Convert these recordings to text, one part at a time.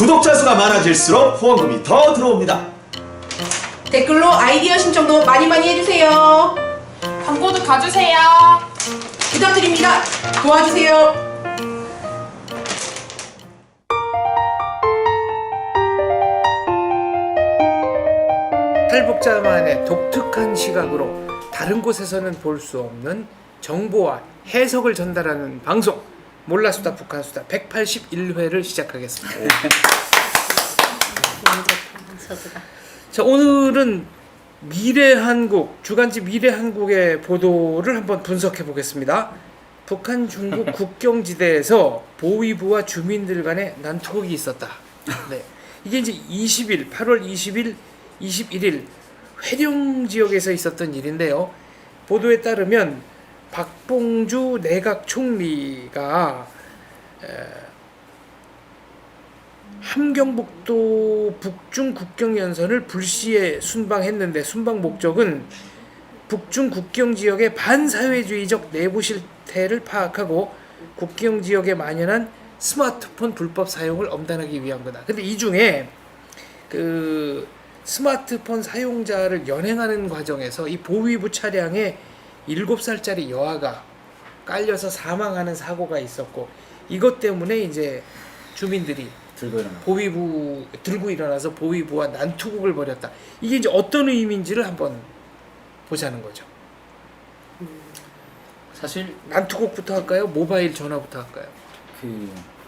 구독자 수가 많아질수록 후원금이 더 들어옵니다. 댓글로 아이디어 신청도 많이 해주세요. 광고도 가주세요. 부탁드립니다. 도와주세요. 탈북자만의 독특한 시각으로 다른 곳에서는 볼 수 없는 정보와 해석을 전달하는 방송 몰라수다 북한수다 181회를 시작하겠습니다. 자, 오늘은 미래한국 주간지 미래한국의 보도를 한번 분석해 보겠습니다. 북한 중국 국경지대에서 보위부와 주민들 간의 난투극이 있었다. 네. 이게 이제 20일 8월 20일 21일 회령 지역에서 있었던 일인데요. 보도에 따르면 박봉주 내각 총리가 함경북도 북중 국경연선을 불시에 순방했는데 순방 목적은 북중 국경 지역의 반사회주의적 내부 실태를 파악하고 국경 지역에 만연한 스마트폰 불법 사용을 엄단하기 위한 거다. 근데 이 중에 그 스마트폰 사용자를 연행하는 과정에서 이 보위부 차량에 7살짜리 여아가 깔려서 사망하는 사고가 있었고, 이것 때문에 이제 주민들이 보위부 들고 일어나서 보위부와 난투극을 벌였다. 이게 이제 어떤 의미인지를 한번 보자는 거죠. 사실 난투극부터 할까요? 모바일 전화부터 할까요?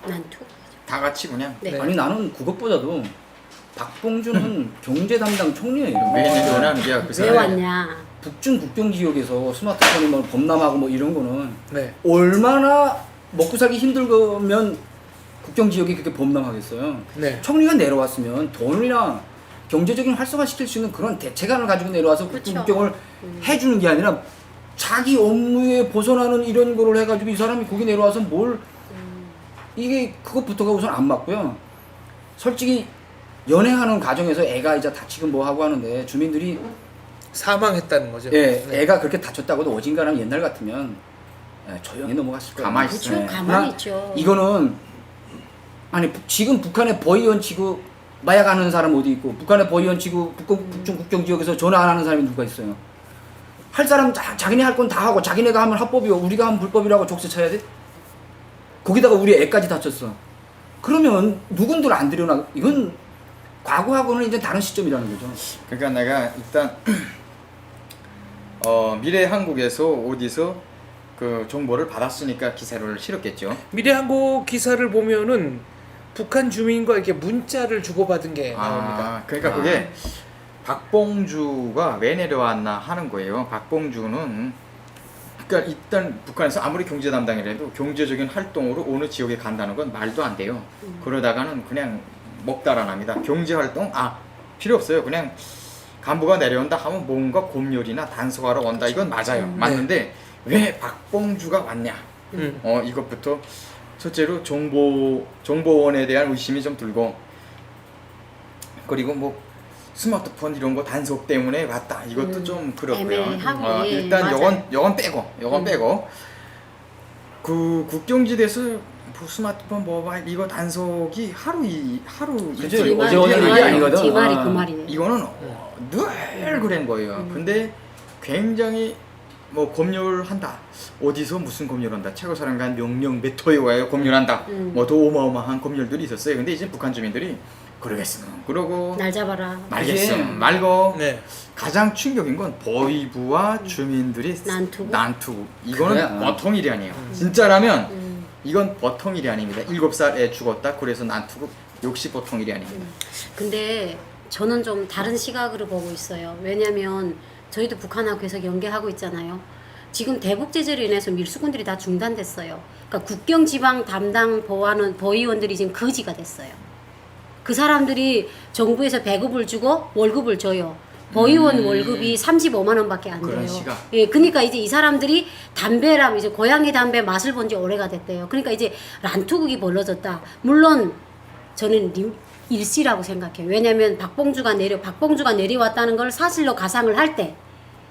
난투. 다 같이 그냥 네. 아니 나는 그것보다도 박봉주는 경제 담당 총리예요. 왜 왜 왔냐? 북중 국경 지역에서 스마트폰이 뭐 범람하고 뭐 이런 거는 네. 얼마나 먹고 살기 힘들면 국경 지역이 그렇게 범람하겠어요. 네. 총리가 내려왔으면 돈이나 경제적인 활성화 시킬 수 있는 그런 대책안을 가지고 내려와서 북중 그쵸. 국경을 해주는 게 아니라 자기 업무에 벗어나는 이런 거를 해가지고 이 사람이 거기 내려와서 뭘 이게 그것부터가 우선 안 맞고요. 솔직히 연행하는 과정에서 애가 이제 다치고 뭐 하고 하는데 주민들이 사망했다는 거죠. 예, 네. 애가 그렇게 다쳤다고도 어딘가는 옛날 같으면 조용히 넘어갔을 거예요. 가만히 있어요. 그쵸, 가만히 있죠. 이거는 아니 지금 북한의 버의원 치고 마약 하는 사람 어디 있고 북한의 버의원 치고 북중 국경 지역에서 전화 안 하는 사람이 누가 있어요? 할 사람 자기네 할 건 다 하고 자기네가 하면 합법이고 우리가 하면 불법이라고 족쇄 쳐야 돼? 거기다가 우리 애까지 다쳤어. 그러면 누군들 안 들여나 이건 과거하고는 이제 다른 시점이라는 거죠. 그러니까 내가 일단 미래 한국에서 어디서 그 정보를 받았으니까 기사를 실었겠죠. 미래한국 기사를 보면은 북한 주민과 이렇게 문자를 주고받은 게 나옵니다. 그러니까 그게 박봉주가 왜 내려왔나 하는 거예요. 박봉주는 그러니까 일단 북한에서 아무리 경제 담당이라도 경제적인 활동으로 어느 지역에 간다는 건 말도 안 돼요. 그러다가는 그냥 먹달아납니다. 경제 활동 필요 없어요. 그냥 간부가 내려온다 하면 뭔가 곰열이나 단속하러 온다. 이건 맞아요. 맞는데 왜 박봉주가 왔냐? 이것부터 첫째로 정보원에 대한 의심이 좀 들고, 그리고 뭐 스마트폰 이런 거 단속 때문에 왔다. 이것도 좀 그렇고요. 애매하고, 일단 맞아요. 요건 빼고 그 국경지대에서 뭐 스마트폰 모바일 이거 단속이 하루 그죠? 이틀 어제 오늘 일이 아니거든. 지 말이 그 말이네. 이거는 늘 그런 거예요. 근데 굉장히 뭐 검열한다. 어디서 무슨 검열한다. 최고사령관 명령 몇 호에 와요 검열한다. 뭐 더 어마어마한 검열들이 있었어요. 근데 이제 북한 주민들이 그러겠으면 그러고 날 잡아라. 말겠으면 말고. 네. 가장 충격인 건 보위부와 주민들이 난투극. 이거는 그래. 보통 일이 아니에요. 진짜라면 이건 보통 일이 아닙니다. 7살 애 죽었다. 그래서 난투극 역시 보통 일이 아닙니다. 근데 저는 좀 다른 시각으로 보고 있어요. 왜냐면 저희도 북한하고 계속 연계하고 있잖아요. 지금 대북 제재로 인해서 밀수군들이 다 중단됐어요. 그러니까 국경 지방 담당 보호하는 보위원들이 지금 거지가 됐어요. 그 사람들이 정부에서 배급을 주고 월급을 줘요. 보위원 월급이 35만 원밖에 안 돼요. 그런 시각. 예, 그러니까 이제 이 사람들이 담배랑 이제 고양이 담배 맛을 본 지 오래가 됐대요. 그러니까 이제 란투극이 벌어졌다. 물론 저는 일시라고 생각해요. 왜냐면 박봉주가 내려왔다는 걸 사실로 가상을 할 때,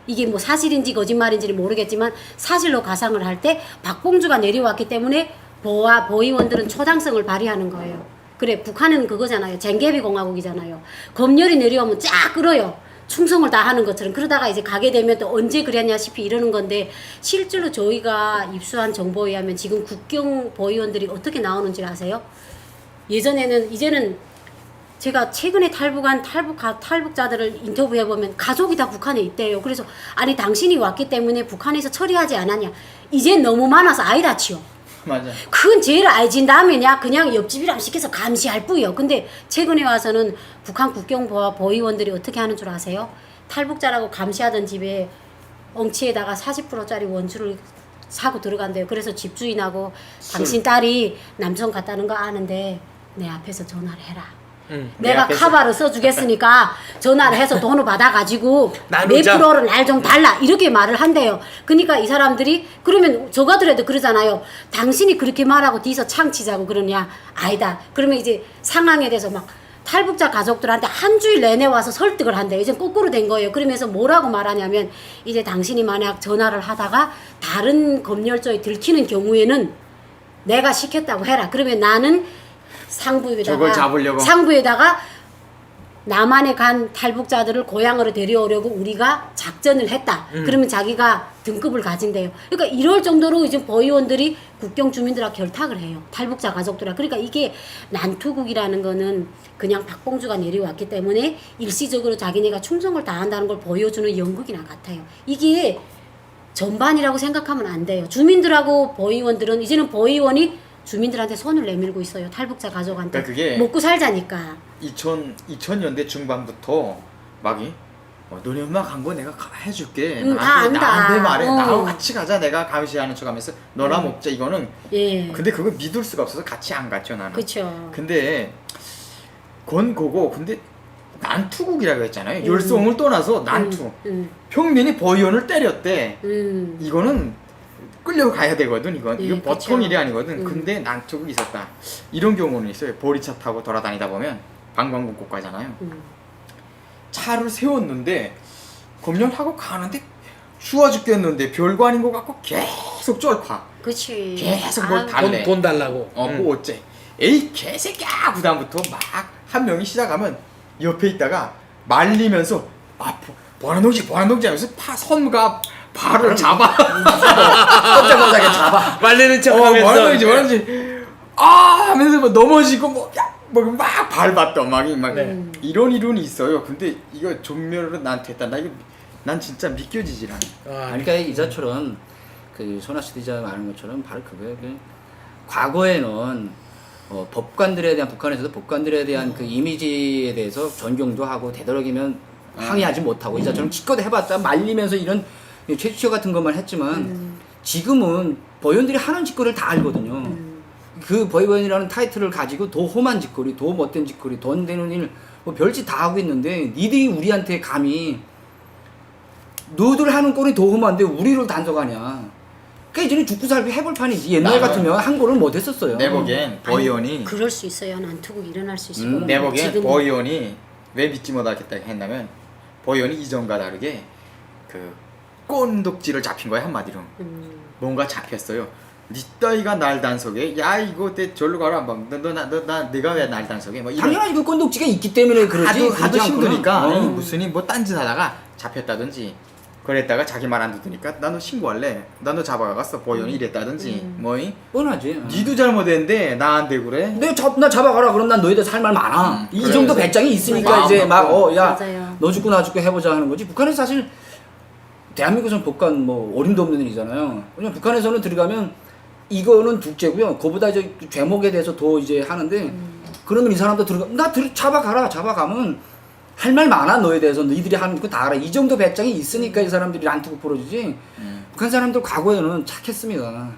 이게 뭐 사실인지 거짓말인지는 모르겠지만 사실로 가상을 할 때 박봉주가 내려왔기 때문에 보위원들은 초당성을 발휘하는 거예요. 그래 북한은 그거잖아요. 쟁개비 공화국이잖아요. 검열이 내려오면 쫙 끌어요. 충성을 다 하는 것처럼. 그러다가 이제 가게 되면 또 언제 그랬냐시피 이러는 건데, 실제로 저희가 입수한 정보에 의하면 지금 국경 보위원들이 어떻게 나오는지 아세요? 예전에는, 이제는 제가 최근에 탈북한 탈북자들을 인터뷰해보면 가족이 다 북한에 있대요. 그래서 아니 당신이 왔기 때문에 북한에서 처리하지 않았냐. 이제 너무 많아서 아이 다치요. 맞아. 그건 제일 알진 다음에냐 그냥 옆집이랑 시켜서 감시할 뿐이요. 근데 최근에 와서는 북한 국경보위원들이 어떻게 하는 줄 아세요? 탈북자라고 감시하던 집에 엉치에다가 40%짜리 원주를 사고 들어간대요. 그래서 집주인하고 당신 딸이 남성 같다는 거 아는데 내 앞에서 전화를 해라. 내가 앞에서. 카바를 써주겠으니까 전화를 해서 돈을 받아가지고 몇 나누자. 프로를 날 좀 달라 이렇게 말을 한대요. 그러니까 이 사람들이 그러면 저 같더라도 그러잖아요. 당신이 그렇게 말하고 뒤에서 창치자고 그러냐. 아니다. 그러면 이제 상황에 대해서 막 탈북자 가족들한테 한 주일 내내 와서 설득을 한대요. 이제 거꾸로 된 거예요. 그러면서 뭐라고 말하냐면 이제 당신이 만약 전화를 하다가 다른 검열조에 들키는 경우에는 내가 시켰다고 해라. 그러면 나는 저걸 잡으려고. 상부에다가 남한에 간 탈북자들을 고향으로 데려오려고 우리가 작전을 했다. 그러면 자기가 등급을 가진대요. 그러니까 이럴 정도로 이제 보위원들이 국경 주민들하고 결탁을 해요. 탈북자 가족들하고. 그러니까 이게 난투국이라는 거는 그냥 박봉주가 내려왔기 때문에 일시적으로 자기네가 충성을 다한다는 걸 보여주는 연극이나 같아요. 이게 전반이라고 생각하면 안 돼요. 주민들하고 보위원들은 이제는 보위원이 주민들한테 손을 내밀고 있어요. 탈북자 가족한테. 그러니까 그게 먹고 살자니까. 2000년대 중반부터 막이 너네 엄마 간 거 내가 해줄게. 다 안다. 나한테 말해. 어. 나하고 같이 가자. 내가 감시하는 척하면서 너나 먹자. 이거는. 예. 근데 그걸 믿을 수가 없어서 같이 안 갔죠 나는. 그쵸. 근데 그건 그거. 근데 난투국이라고 했잖아요. 열성을 떠나서 난투. 평민이 보위원을 때렸대. 이거는 끌려가야 되거든. 이건 네, 이거 보통 그쵸. 일이 아니거든. 근데 난투국이 있었다. 이런 경우는 있어요. 보리차 타고 돌아다니다 보면 방광국 국가잖아요. 차를 세웠는데 검열하고 가는데 추워 죽겠는데 별거 아닌 것 같고 계속 쫄파. 그치. 계속 뭘 달래. 돈 달라고. 뭐 어째. 에이 개새끼야. 그다음부터 막 한 명이 시작하면 옆에 있다가 말리면서 보안동지 하면서 선과 발을 잡아. 깜짝깜짝하게 잡아. 말리는 척하면서. 뭐라는지 하면서 뭐 넘어지고 막 밟았던 막 네. 이런 이론이 있어요. 근데 이거 종묘로 나한테 했다. 난 진짜 믿겨지질 않아. 그러니까 이자처럼 그 손아 씨 기자 말하는 것처럼 바로 그거예요. 과거에는 법관들에 대한 북한에서도 법관들에 대한 그 이미지에 대해서 존경도 하고 되도록이면 항의하지 못하고 이자처럼 기껏 해봤자 말리면서 이런 최초쇼 같은 것만 했지만 지금은 보위원들이 하는 짓거리를 다 알거든요. 그 보위원이라는 타이틀을 가지고 더 험한 짓거리, 더 못된 짓거리, 돈 되는 일, 뭐 별짓 다 하고 있는데 니들이 우리한테 감히 너들 하는 꼴이 더 험한데 우리를 단속하냐. 그러니까 이제는 죽고 살기 해볼 판이지. 옛날 같으면 한 골을 못 했었어요. 내 보기엔 보위원이 그럴 수 있어요. 난투국 일어날 수 있을 거라고. 내 보기엔 지금은. 보위원이 왜 믿지 못하겠다 했냐면 보위원이 이전과 다르게 그 꼰독질을 잡힌 거야 한마디로. 뭔가 잡혔어요. 니 따위가 날 단속해? 야 이거 내 절로 가라. 내가 왜 날 단속해? 뭐 이런. 당연히 그 꼰독지가 있기 때문에 그러지. 하도 힘드니까 아니, 어. 무슨 뭐 딴짓 하다가 잡혔다든지 그랬다가 자기 말 안 듣으니까 나 너 신고할래. 나 너 잡아갔어. 보위원이 이랬다든지 뭐이? 뻔하지. 니도 잘못했는데 나한테 그래? 나 잡아가라. 그럼 난 너희들 살 말 많아. 이 그래. 정도 배짱이 있으니까 맞아요. 이제 막 야 맞아요. 너 죽고 나 죽고 해보자 하는 거지. 북한은 사실 대한민국은 법관 뭐 어림도 없는 일이잖아요. 왜냐면 북한에서는 들어가면 이거는 둘째고요. 그보다 이제 죄목에 대해서 더 이제 하는데 그러면 이 사람도 잡아가면 할 말 많아. 너에 대해서 너희들이 하는 거 다 알아. 이 정도 배짱이 있으니까 이 사람들이 난투국 벌어지지. 북한 사람들 과거에는 착했습니다.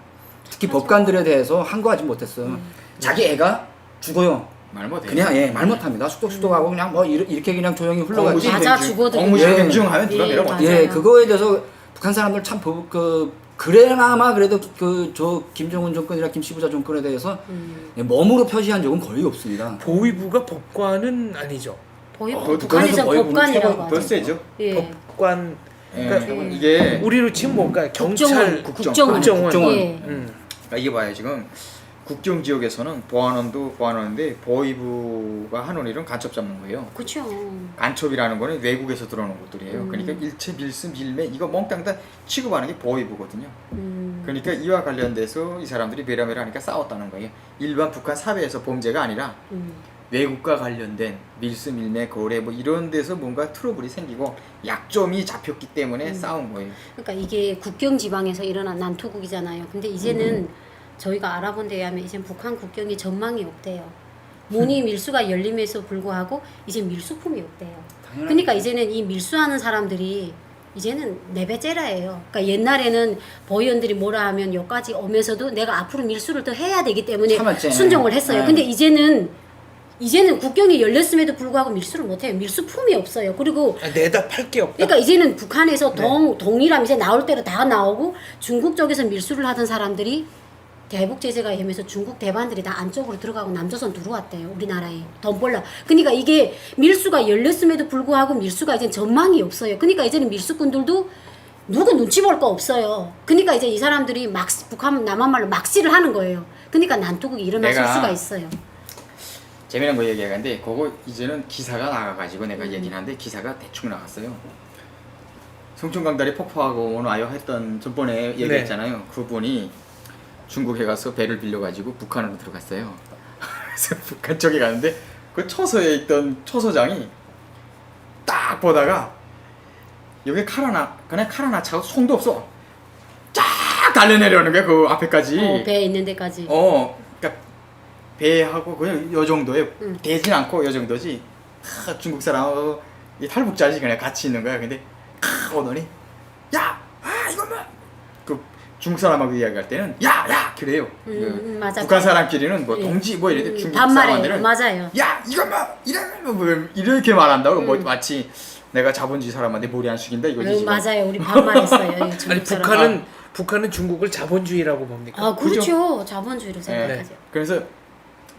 특히 법관들에 대해서 항거하지 못했어요. 자기 애가 죽어요. 말 못해. 그냥 말 못합니다. 쑥덕쑥덕하고 그냥 뭐 이렇게 그냥 조용히 흘러가지. 맞아, 죽어도. 공무실 예. 병중하면 누가 예, 내려 맞아요. 예, 그거에 대해서 북한 사람들 참 그래나마 그래도 저 김정은 정권이나 김시부자 정권에 대해서 몸으로 표시한 적은 거의 없습니다. 보위부가 법관은 아니죠. 북한에서 법관이라고 하죠. 더 세죠. 예. 법관. 그러니까 이게 우리로 치면 뭘까요? 경찰, 국정원. 국정원. 국정원. 예. 음. 이게 봐요 지금 국경 지역에서는 보안원도 보안원인데 보위부가 하는 일은 간첩 잡는 거예요. 그렇죠. 간첩이라는 거는 외국에서 들어오는 것들이에요. 그러니까 일체 밀수 밀매 이거 몽땅 다 취급하는 게 보위부거든요. 그러니까 이와 관련돼서 이 사람들이 메라메라하니까 싸웠다는 거예요. 일반 북한 사회에서 범죄가 아니라 외국과 관련된 밀수 밀매 거래 뭐 이런 데서 뭔가 트러블이 생기고 약점이 잡혔기 때문에 싸운 거예요. 그러니까 이게 국경 지방에서 일어난 난투극이잖아요. 근데 이제는 저희가 알아본 데 의하면 이제 북한 국경이 전망이 없대요. 문이 밀수가 열림에도 불구하고 이제 밀수품이 없대요. 그러니까 이제는 이 밀수하는 사람들이 이제는 내배째라예요. 그러니까 옛날에는 보위원들이 뭐라 하면 여기까지 오면서도 내가 앞으로 밀수를 더 해야 되기 때문에 참았지. 순종을 했어요. 네. 근데 이제는 국경이 열렸음에도 불구하고 밀수를 못해요. 밀수품이 없어요. 그리고 내다 팔 게 없다. 그러니까 이제는 북한에서 동일함 이제 나올 대로 다 나오고 중국 쪽에서 밀수를 하던 사람들이 대북 제재가 되면서 중국 대반들이 다 안쪽으로 들어가고 남조선 들어왔대요. 우리나라에 돈 벌라. 그러니까 이게 밀수가 열렸음에도 불구하고 밀수가 이제 전망이 없어요. 그러니까 이제는 밀수꾼들도 누구 눈치 볼 거 없어요. 그러니까 이제 이 사람들이 막 북한 남한 말로 막시를 하는 거예요. 그러니까 난투극이 일어날 내가 수가 있어요. 재미난 거 얘기하는데 그거 이제는 기사가 나가가지고 내가 얘기를 하는데 기사가 대충 나갔어요. 성촌강다리 폭파하고 와요 했던 전번에 얘기했잖아요. 그분이 중국에 가서 배를 빌려가지고 북한으로 들어갔어요. 그래서 북한 쪽에 가는데 그 초소에 있던 초소장이 딱 보다가 여기 그냥 칼 하나 차고 손도 없어. 쫙 달려내려오는 거야 그 앞에까지. 배에 있는 데까지. 그러니까 배하고 그냥 요 정도에 되진 않고 요 정도지. 중국 사람하고 이 탈북자지 그냥 같이 있는 거야. 근데 오더니 야, 이거 뭐? 그 중국 사람하고 이야기할 때는 야 그래요. 맞아. 북한 사람끼리는 뭐 예. 동지 뭐 이래 중국 반말해요. 사람들은 맞아요. 야 이거 뭐 이러면 뭐 이렇게 말한다고 뭐 마치 내가 자본주의 사람한테 머리 안 숙인다 이거지. 지금. 맞아요. 우리 반말했어요. 이 아니 중국 사람. 북한은 중국을 자본주의라고 봅니까? 아 그렇죠. 자본주의로 예. 생각하죠. 그래서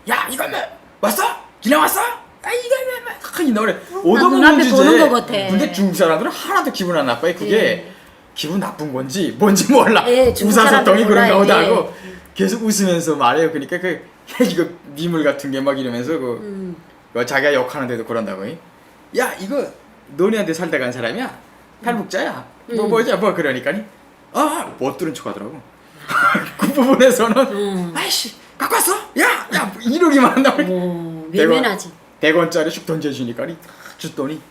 야 이거 뭐 왔어? 그냥 왔어? 이거 이 노래 오도 눈앞에 보는 것 같아. 근데 중국 사람들은 하나도 기분 안 나빠요. 그게 기분 나쁜 건지 뭔지 몰라. 예, 중국 우사소통이 사람들 그런가 보다 몰라요. 하고 계속 웃으면서 말해요. 그러니까 이거 미물 같은 게 막 이러면서 그 자기가 욕하는데도 그런다고. 야 이거 너네한테 살다 간 사람이야. 탈북자야. 뭐 그러니까 못 들은 척하더라고. 그 부분에서는 아이씨 갖고 왔어? 야 이러기만 한다고. 외면하지. 100원짜리 슉 던져주니까 줬더니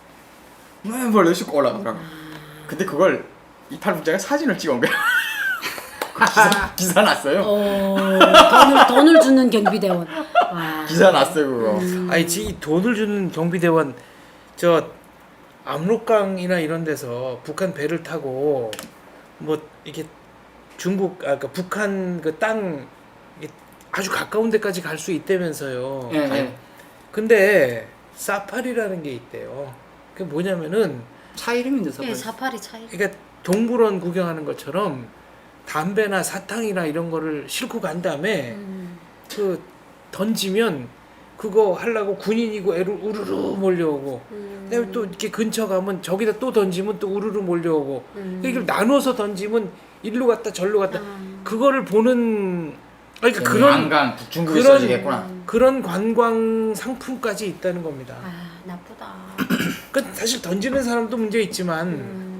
벌레 슉 올라가더라고. 근데 그걸 이 탈북자가 사진을 찍어온 거야. 기사 났어요. 돈을 주는 경비대원. 와. 기사 났어요 그거. 아니 이 돈을 주는 경비대원 저 압록강이나 이런 데서 북한 배를 타고 뭐 이게 중국 그러니까 북한 그 땅 아주 가까운 데까지 갈 수 있다면서요. 예. 근데 사파리라는 게 있대요. 그게 뭐냐면은 차 이름인데 사파리. 예, 사파리 차이. 그러니까 동물원 구경하는 것처럼 담배나 사탕이나 이런 거를 싣고 간 다음에 그 던지면 그거 하려고 군인이고 애를 우르르 몰려오고 그다음에 또 이렇게 근처 가면 저기다 또 던지면 또 우르르 몰려오고 이걸 나눠서 던지면 일로 갔다 절로 갔다 그거를 보는 그러니까 그런 중국에서 지겠구나. 그런 관광 상품까지 있다는 겁니다. 아 나쁘다. 그 사실 던지는 사람도 문제 있지만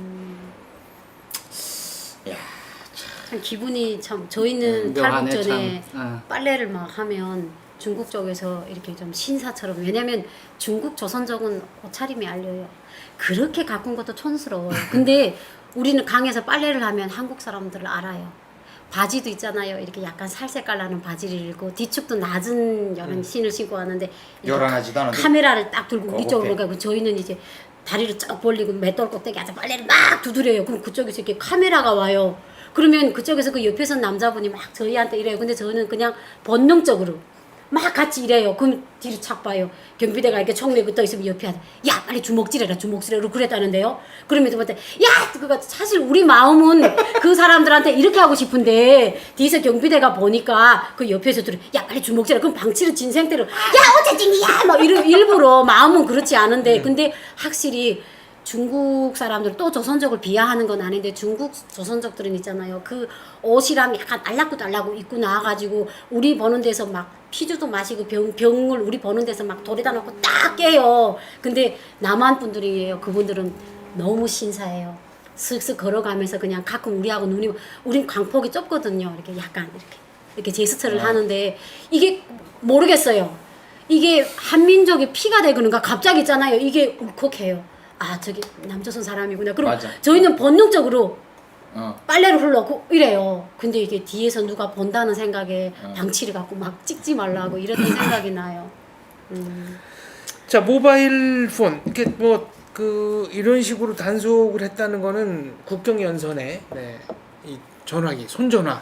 참 기분이 참 저희는 묘하네, 탈북 전에 참. 빨래를 막 하면 중국 쪽에서 이렇게 좀 신사처럼 왜냐면 중국 조선족은 옷차림이 알려요. 그렇게 가꾼 것도 촌스러워요. 근데 우리는 강에서 빨래를 하면 한국 사람들을 알아요. 바지도 있잖아요. 이렇게 약간 살색깔 나는 바지를 입고 뒤축도 낮은 이런 신을 신고 왔는데 요란하지도 않은데 카메라를 딱 들고 우리 거북해. 쪽으로 가고 저희는 이제 다리를 쫙 벌리고 맷돌 꼭대기 앉아 빨래를 막 두드려요. 그럼 그쪽에서 이렇게 카메라가 와요. 그러면 그쪽에서 그 옆에서 남자분이 막 저희한테 이래요. 근데 저는 그냥 본능적으로 막 같이 이래요. 그럼 뒤로 착 봐요. 경비대가 이렇게 총 메고 떠 있으면 옆에 하자. 야 빨리 주먹질해라 주먹질해라 그랬다는데요. 그러면 저한테 야 그거 사실 우리 마음은 그 사람들한테 이렇게 하고 싶은데 뒤에서 경비대가 보니까 그 옆에서 들어 야 빨리 주먹질해라. 그럼 방치를 진생대로 야 어쨌든이야 막 일부러 마음은 그렇지 않은데 근데 확실히 중국 사람들 또 조선족을 비하하는 건 아닌데 중국 조선족들은 있잖아요. 그 옷이랑 약간 알락고 입고 나와가지고 우리 보는 데서 막 피주도 마시고 병을 우리 보는 데서 막 돌에다 놓고 딱 깨요. 근데 남한 분들이에요. 그분들은 너무 신사해요. 슥슥 걸어가면서 그냥 가끔 우리하고 우린 광폭이 좁거든요. 이렇게 약간 이렇게 제스처를 하는데 이게 모르겠어요. 이게 한민족의 피가 되그는가 갑자기 있잖아요. 이게 울컥해요. 아 저기 남조선 사람이구나. 그럼 맞아. 저희는 본능적으로 어. 빨래를 흘러고 이래요. 근데 이게 뒤에서 누가 본다는 생각에 방치를 갖고 막 찍지 말라고 이랬던 생각이 나요. 자, 모바일 폰 이렇게 뭐 그 이런 식으로 단속을 했다는 거는 국경 연선에 네, 이 전화기, 손전화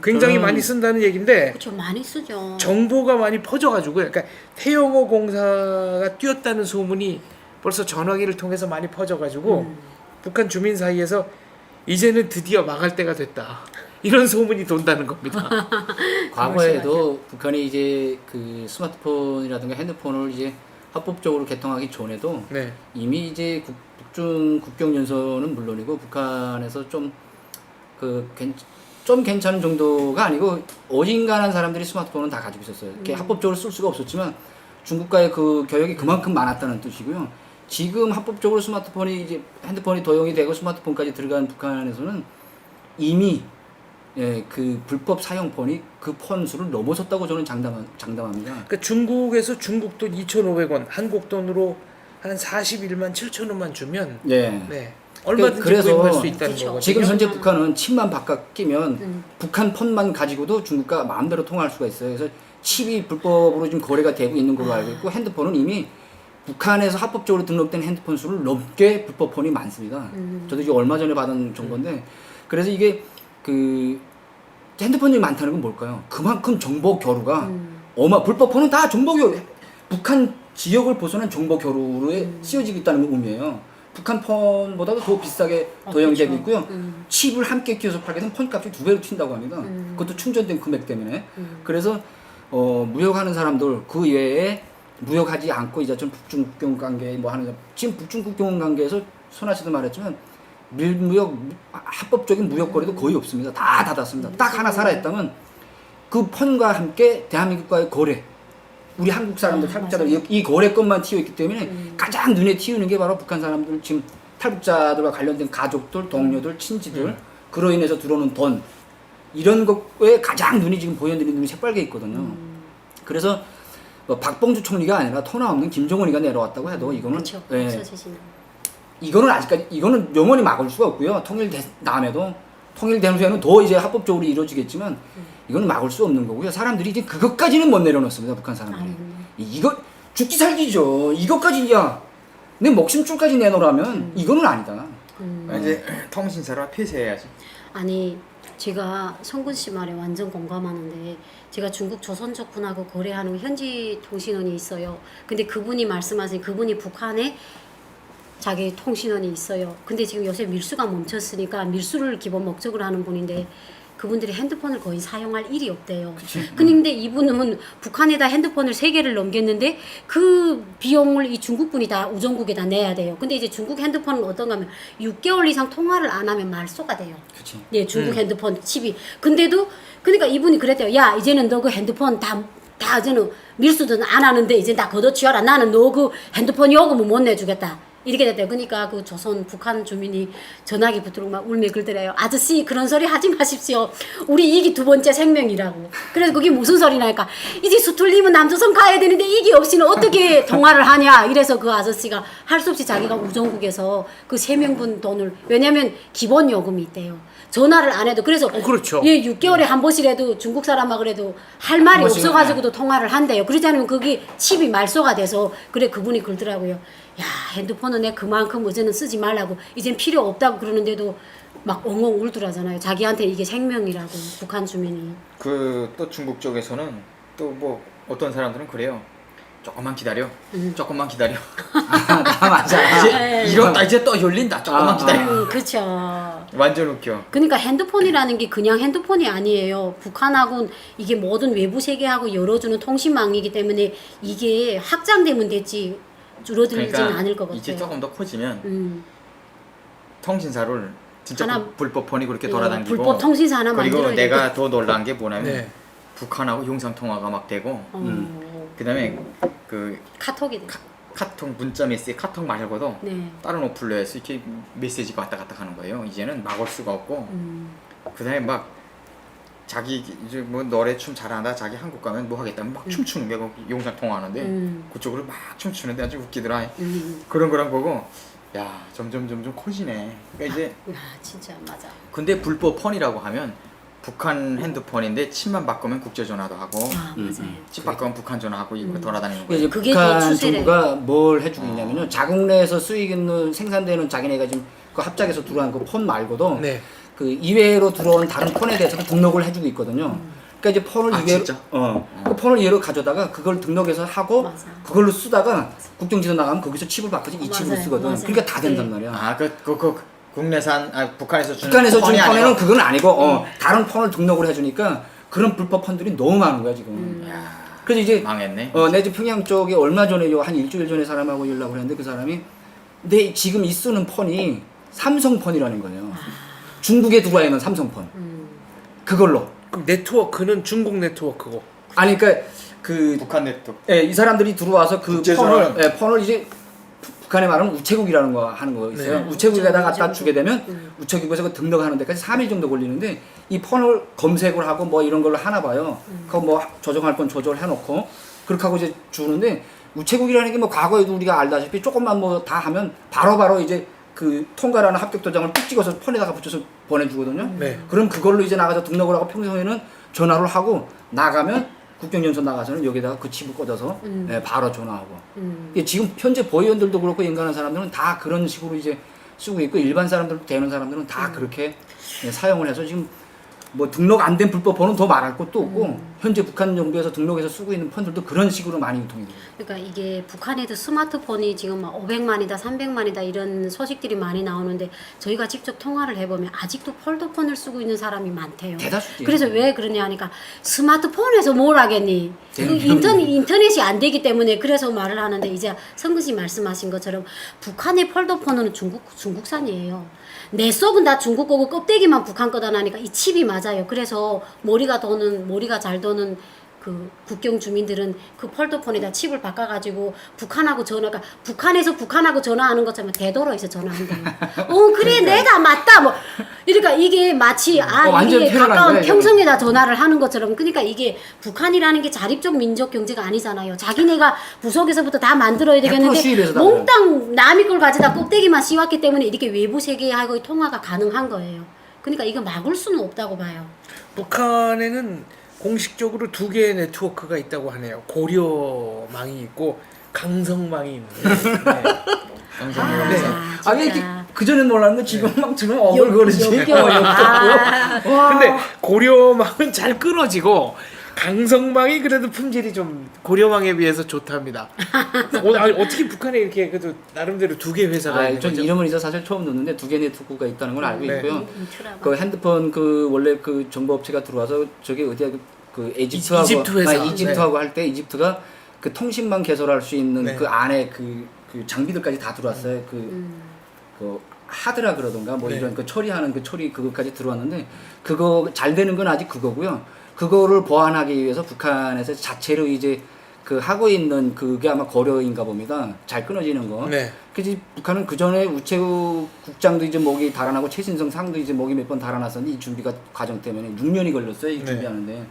굉장히 저는- 많이 쓴다는 얘긴데 그렇죠. 많이 쓰죠. 정보가 많이 퍼져가지고 그러니까 태영호 공사가 뛰었다는 소문이 벌써 전화기를 통해서 많이 퍼져가지고 북한 주민 사이에서 이제는 드디어 막을 때가 됐다 이런 소문이 돈다는 겁니다. 과거에도 북한이 이제 그 스마트폰이라든가 핸드폰을 이제 합법적으로 개통하기 전에도 네. 이미 이제 북중 국경 연선은 물론이고 북한에서 좀 괜찮은 정도가 아니고 어딘가는 사람들이 스마트폰은 다 가지고 있었어요. 이렇게 합법적으로 쓸 수가 없었지만 중국과의 그 교역이 그만큼 많았다는 뜻이고요. 지금 합법적으로 스마트폰이 이제 핸드폰이 도용이 되고 스마트폰까지 들어간 북한에서는 이미 그 불법 사용폰이 그 폰 수를 넘어섰다고 저는 장담합니다. 그러니까 중국에서 중국 돈 2,500원, 한국 돈으로 한 41만 7천 원만 주면 예. 네. 얼마든지 그래서 구입할 수 있다는 그쵸. 거거든요. 지금 현재 북한은 칩만 바깥 끼면 북한 폰만 가지고도 중국과 마음대로 통화할 수가 있어요. 그래서 칩이 불법으로 지금 거래가 되고 있는 걸로 알고 있고 핸드폰은 이미 북한에서 합법적으로 등록된 핸드폰 수를 넘게 불법 폰이 많습니다. 저도 이제 얼마 전에 받은 정보인데 그래서 이게 그 핸드폰이 많다는 건 뭘까요? 그만큼 정보 교류가 불법 폰은 다 정보 교류 북한 지역을 벗어난 정보 교류에 씌워지고 있다는 의미예요. 북한 폰보다도 더 비싸게 도용이 되고 있고요. 칩을 함께 끼워서 팔게 되면 폰값이 2배로 튄다고 합니다. 그것도 충전된 금액 때문에. 그래서 무역하는 사람들 그 외에 무역하지 않고 이제 좀 북중 국경 관계 뭐 하는 지금 북중 국경 관계에서 손아 씨도 말했지만 밀무역 합법적인 무역 거래도 거의 없습니다. 다 닫았습니다. 딱 하나 살아있다면 그 폰과 함께 대한민국과의 거래. 우리 한국 사람들 탈북자들 이 거래건만 튀어 있기 때문에 가장 눈에 튀우는 게 바로 북한 사람들 지금 탈북자들과 관련된 가족들, 동료들, 친지들 그로 인해서 들어오는 돈 이런 것에 가장 눈이 지금 보여드리는 눈이 새빨개 있거든요. 그래서 뭐 박봉주 총리가 아니라 터나 없는 김정은이가 내려왔다고 해도 이거는 그렇죠. 예, 없어지시는. 이거는 아직까지 이거는 영원히 막을 수가 없고요. 통일된 다음에도 통일된 후에는 더 이제 합법적으로 이루어지겠지만 이거는 막을 수 없는 거고요. 사람들이 이제 그것까지는 못 내려놓습니다. 북한 사람들이. 이거 죽기 살기죠. 이것까지 내 목숨줄까지 내놓으라면 이거는 아니다. 이제 통신사로 폐쇄해야지. 아니 제가 성근 씨 말에 완전 공감하는데 제가 중국 조선족 분하고 거래하는 현지 통신원이 있어요. 근데 그분이 말씀하신 그분이 북한에 자기 통신원이 있어요. 근데 지금 요새 밀수가 멈췄으니까 밀수를 기본 목적으로 하는 분인데 그분들이 핸드폰을 거의 사용할 일이 없대요. 근데 이분은 북한에다 핸드폰을 3개를 넘겼는데 그 비용을 이 중국 분이 다 우정국에다 내야 돼요. 근데 이제 중국 핸드폰은 어떤가 하면 6개월 이상 통화를 안 하면 말소가 돼요. 그치. 예, 중국 핸드폰 칩이. 근데도 그러니까 이분이 그랬대요. 야, 이제는 너 그 핸드폰 다 이제는 밀수든 안 하는데 이제 다 걷어치워라. 나는 너 그 핸드폰 요금은 못 내주겠다. 이렇게 됐대요. 그러니까 그 조선 북한 주민이 전화기 붙들고 막 울며 그러더래요. 아저씨 그런 소리 하지 마십시오. 우리 이게 2번째 생명이라고. 그래서 그게 무슨 소리냐니까 이제 수틀리면 남조선 가야 되는데 이게 없이는 어떻게 통화를 하냐. 이래서 그 아저씨가 할 수 없이 자기가 우정국에서 그 3명분 돈을 왜냐면 기본 요금이 있대요. 전화를 안 해도 그래서 그렇죠. 예, 6개월에 한 번씩이라도 중국 사람하고 그래도 할 말이 없어가지고도 통화를 한대요. 그러지 않으면 그게 칩이 말소가 돼서 그래 그분이 그러더라고요. 야 핸드폰은 내 그만큼 어제는 쓰지 말라고 이젠 필요 없다고 그러는데도 막 엉엉 울더라잖아요. 자기한테 이게 생명이라고 북한 주민이. 그 또 중국 쪽에서는 또 뭐 어떤 사람들은 그래요. 조금만 기다려. 조금만 기다려. 맞아. 이제 이렇다 이제 또 열린다. 조금만 기다려. 그렇죠. 완전 웃겨. 그러니까 핸드폰이라는 게 그냥 핸드폰이 아니에요. 북한하고는 이게 모든 외부 세계하고 열어주는 통신망이기 때문에 이게 확장되면 됐지. 줄어들진 그러니까 않을 것 같아요. 이제 조금 더 커지면 통신사를 진짜 하나- 불법 폰이 그렇게 예, 돌아다니고 불법 통신사 하나 그리고 만들어야 내가 더 놀란 게 뭐냐면 네. 북한하고 영상 통화가 막 되고 그다음에 그 카톡이 돼. 카톡 문자 메시지 카톡 말고도 네. 다른 어플로에서 이렇게 메시지가 왔다 갔다 하는 거예요. 이제는 막을 수가 없고 그다음에 막 자기 이제 뭐 노래 춤 잘한다 자기 한국 가면 뭐 하겠다면 막 춤추는 게 영상 통화하는데 그쪽으로 막 춤추는데 아주 웃기더라. 그런 거랑 보고 야 점점 커지네. 그러니까 이제 야, 진짜 맞아. 근데 불법 폰이라고 하면 북한 핸드폰인데 칩만 바꾸면 국제전화도 하고 맞아요. 칩 바꾸면 북한 전화하고 이거 돌아다니는 이제 거예요. 그게 더 북한 추세래. 정부가 뭘 해주고 있냐면요. 자국 내에서 수익 있는 생산되는 자기네가 지금 그 합작해서 들어간 그 폰 말고도 네. 그 이외로 들어온 다른 폰에 대해서도 등록을 해주고 있거든요. 그러니까 이제 폰을 아, 이외로 진짜? 그 폰을 이외로 가져다가 그걸 등록해서 하고 맞아. 그걸로 쓰다가 국경지도 나가면 거기서 칩을 바꾸지 이 칩으로 맞아요. 쓰거든. 맞아요. 그러니까 다 된단 네. 말이야. 아, 그 국내산 북한에서 주는 북한에서 준 폰이 아니고? 폰에는 그건 아니고 다른 폰을 등록을 해주니까 그런 불법 폰들이 너무 많은 거야 지금. 야, 그래서 이제 망했네. 내 집 평양 쪽에 얼마 전에 한 일주일 전에 사람하고 연락을 했는데 그 사람이 내 지금 이 쓰는 폰이 삼성 폰이라는 거예요. 중국에 들어와 있는 삼성 폰. 그걸로. 그럼 네트워크는 중국 네트워크고. 아니 그러니까 그 북한 네트워크. 이 사람들이 들어와서 그 국제전화. 폰을 이제 북한에 말하면 우체국이라는 거 하는 거 있어요. 네. 우체국에다 갖다 주게 되면 우체국에서 그 등록하는 데까지 3일 정도 걸리는데 이 폰을 검색을 하고 뭐 이런 걸로 하나 봐요. 그거 뭐 조정할 건 조절해 놓고 그렇게 하고 이제 주는데 우체국이라는 게 뭐 과거에도 우리가 알다시피 조금만 뭐 다 하면 바로바로 이제 그 통과라는 합격 도장을 뚝 찍어서 폰에다가 붙여서 보내주거든요. 네. 그럼 그걸로 이제 나가서 등록을 하고 평소에는 전화를 하고 나가면 국경연선 나가서는 여기다가 그 칩을 꽂아서 바로 전화하고. 이게 지금 현재 보위원들도 그렇고 인간한 사람들은 다 그런 식으로 이제 쓰고 있고 일반 사람들 되는 사람들은 다 그렇게 사용을 해서 지금 뭐 등록 안 된 불법 폰은 더 말할 것도 없고 현재 북한 정부에서 등록해서 쓰고 있는 폰들도 그런 식으로 많이 유통이 돼요. 그러니까 이게 북한에도 스마트폰이 지금 막 500만이다, 300만이다 이런 소식들이 많이 나오는데 저희가 직접 통화를 해보면 아직도 폴더폰을 쓰고 있는 사람이 많대요. 대다수지. 그래서 왜 그러냐 하니까 스마트폰에서 뭘 하겠니? 그 네. 인터넷이 안 되기 때문에 그래서 말을 하는데 이제 성근 씨 말씀하신 것처럼 북한의 폴더폰은 중국산이에요. 내 속은 다 중국 거고 껍데기만 북한 거다 나니까 이 칩이 맞아요. 그래서 머리가 잘 도는 그 국경 주민들은 그 폴더폰에다 칩을 바꿔가지고 북한에서 북한하고 전화하는 것처럼 대도로에서 전화한대요. 그래 내가 맞다 뭐. 그러니까 이게 마치 완전 이게 편안한 가까운 거야, 이거는. 평성에다 전화를 하는 것처럼 그러니까 이게 북한이라는 게 자립적 민족 경제가 아니잖아요. 자기네가 부속에서부터 다 만들어야 100% 되겠는데 수입해서 다 몽땅 남의 걸 가져다 껍데기만 씌웠기 때문에 이렇게 외부 세계하고의 통화가 가능한 거예요. 그러니까 이거 막을 수는 없다고 봐요. 북한에는 공식적으로 두 개의 네트워크가 있다고 하네요. 고려망이 있고 강성망이 있는데. 네. 아니 진짜. 그전엔 몰랐는데 지금 막 들으면 어글거리지. 근데 고려망은 잘 끊어지고 강성망이 그래도 품질이 좀 고려망에 비해서 좋답니다. 어떻게 북한에 이렇게 그래도 나름대로 두 개 회사가 있는 전 거죠? 이름은 이제 사실 처음 듣는데 두 개 네트워크가 있다는 걸 알고 네. 있고요. 인트라가. 그 핸드폰 그 원래 그 정보업체가 들어와서 저기 어디야 그 이집트하고 이집트 회사. 이집트하고 할 때 이집트가 그 통신망 개설할 수 있는 네. 그 안에 그 장비들까지 다 들어왔어요. 그 하드라 그러던가 뭐 네. 이런 그 처리하는 그 처리 그거까지 들어왔는데 그거 잘 되는 건 아직 그거고요. 그거를 보완하기 위해서 북한에서 자체로 이제 그 하고 있는 그게 아마 고려인가 봅니다. 잘 끊어지는 거. 네. 그지 북한은 그 전에 우체국 국장도 이제 목이 달아나고 최신성 상도 이제 목이 몇 번 달아났었는데 이 준비가 과정 때문에 6년이 걸렸어요. 이 네. 준비하는데.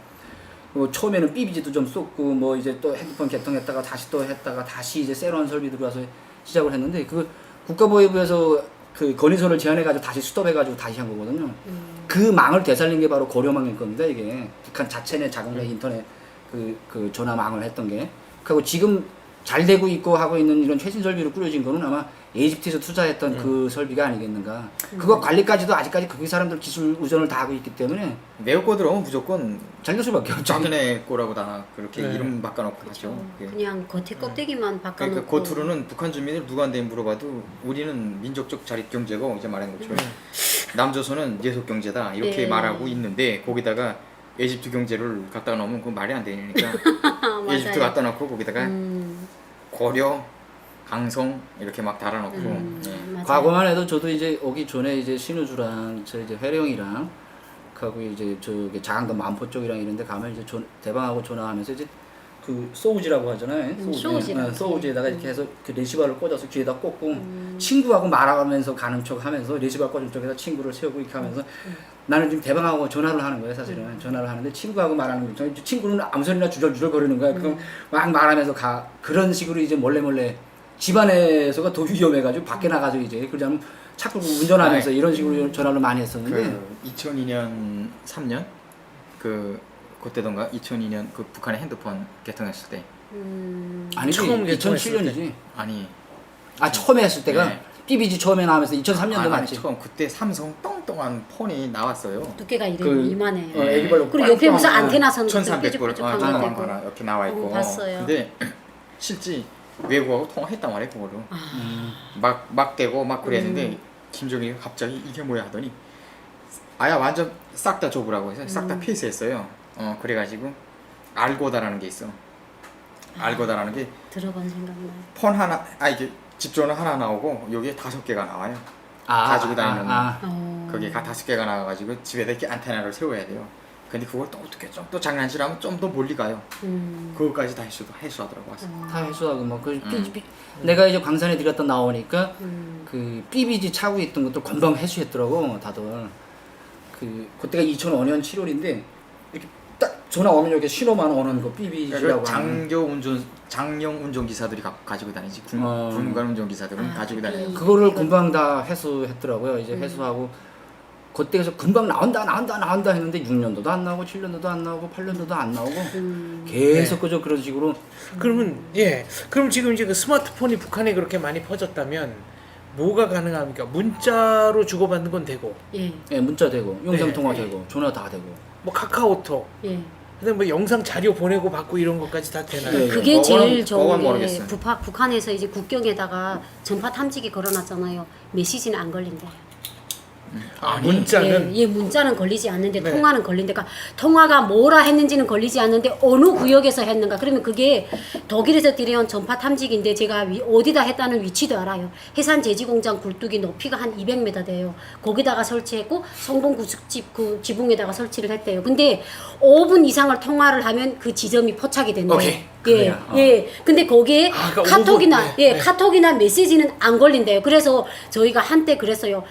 뭐 처음에는 삐비지도 좀 쏟고 뭐 이제 또 핸드폰 개통했다가 다시 또 했다가 다시 이제 새로운 설비 들어와서 시작을 했는데 그 국가보위부에서 그 건의서를 제안해가지고 다시 스톱해가지고 다시 한 거거든요. 그 망을 되살린 게 바로 고려망일 겁니다. 이게 북한 자체 내 자국 내 인터넷 그 전화망을 했던 게. 그리고 지금 잘 되고 있고 하고 있는 이런 최신 설비로 꾸려진 거는 아마 에이집트에서 투자했던 그 설비가 아니겠는가. 그거 관리까지도 아직까지 그 사람들 기술 의존을 다 하고 있기 때문에 내거 들어오면 무조건 잘 될 수밖에 없죠. 자기네 거라고 다 그렇게 네. 이름 바꿔놓고 하죠. 그냥 겉에 껍데기만 바꿔놓고. 그러니까 겉으로는 북한 주민들 누구한테 물어봐도 우리는 민족적 자립 경제고 이제 말한 것처럼 남조선은 예속 경제다 이렇게 네. 말하고 있는데 거기다가 에집트 경제를 갖다 놓으면 그건 말이 안 되니까 맞아요. 에집트 갖다 놓고 거기다가 고려 강성 이렇게 막 달아놓고 예. 맞아요. 과거만 해도 저도 이제 오기 전에 이제 신우주랑 저 이제 회령이랑 하고 이제 저기 장안동 만포 쪽이랑 이런데 가면 이제 대방하고 전화하면서 이제 그 소우지라고 하잖아요. 소우지라고. 소우지에다가 이렇게 해서 그 레시바를 꽂아서 귀에다 꽂고 친구하고 말하면서 가는 척 하면서 레시바 꽂은 쪽에다 친구를 세우고 이렇게 하면서 나는 지금 대방하고 전화를 하는 거예요, 사실은. 전화를 하는데 친구하고 말하는 거죠. 친구는 아무 소리나 주절주절 거리는 거야. 그럼 막 말하면서 가. 그런 식으로 이제 몰래 집안에서가 더 위험해가지고 밖에 나가서 이제 그러자면 자꾸 운전하면서 이런 식으로 전화를 많이 했었는데 그 2002년 3년 그때던가 2002년 그 북한의 핸드폰 개통했을 때 아니지 처음 개통했을 2007년이지. 아니 처음에 했을 때가 네. BBG 처음에 나오면서 2003년도 맞지. 처음 그때 삼성 똥똥한 폰이 나왔어요. 두께가 그- 이만해요. 애기발로 그리고 옆에 무슨 안테나 선 1,300불 뾰족뾰족한 거 되고. 하나 이렇게 나와 있고. 봤어요. 근데 실제 외국하고 통화했단 말이에요, 그거를. 아. 막 대고 막 그랬는데 김정일이 갑자기 이게 뭐야 하더니 아야 완전 싹 다 줘보라고 해서 싹 다 폐쇄했어요. 그래가지고 알고다라는 게 있어. 알고다라는 게 들어본 생각나. 폰 하나, 이게 집전화 하나 나오고 여기에 5개가 나와요. 가지고 다니는 거기에 5개가 나와가지고 집에다 이렇게 안테나를 세워야 돼요. 근데 그걸 또 어떻게 좀 또 장난질하면 좀 더 멀리 가요. 그거까지 다 해수하더라고 와서. 다 해수하고 뭐 내가 이제 광산에 들었다 나오니까 그 BBG 차고 있던 것들 금방 해수했더라고 다들. 그때가 2005년 7월인데 이렇게 딱 전화 오면 이렇게 신호만 오는 거 BBG라고 장령 운전기사들이 가지고 다니지. 군관 운전기사들은 가지고 다녀요. 그거를 금방 다 해수했더라고요. 이제 해수하고 그때에서 금방 나온다 했는데 6년도도 안 나오고 7년도도 안 나오고 8년도도 안 나오고 계속 그저 그런 식으로. 그러면 그럼 지금 이제 그 스마트폰이 북한에 그렇게 많이 퍼졌다면 뭐가 가능합니까? 문자로 주고받는 건 되고, 예. 예, 문자 되고 영상 네. 통화 되고 전화 다 되고. 뭐 카카오톡, 예. 그다음 뭐 영상 자료 보내고 받고 이런 것까지 다 되나요? 네. 그게 제일 그거는 좋은 게 모르겠어요. 북한에서 이제 국경에다가 전파 탐지기 걸어놨잖아요. 메시지는 안 걸린대. 문자는 예, 문자는 걸리지 않는데 네. 통화는 걸린대. 그러니까 통화가 뭐라 했는지는 걸리지 않는데 어느 구역에서 했는가. 그러면 그게 독일에서 들여온 전파 탐지기인데 제가 어디다 했다는 위치도 알아요. 해산 제지공장 굴뚝이 높이가 한 200m 돼요. 거기다가 설치했고 성봉구숙집 그 지붕에다가 설치를 했대요. 근데 5분 이상을 통화를 하면 그 지점이 포착이 된대요. 오케이. 예, 그래요. 예. 근데 거기에 그러니까 카톡이나 5분, 네. 카톡이나 메시지는 안 걸린대요. 그래서 저희가 한때 그랬어요.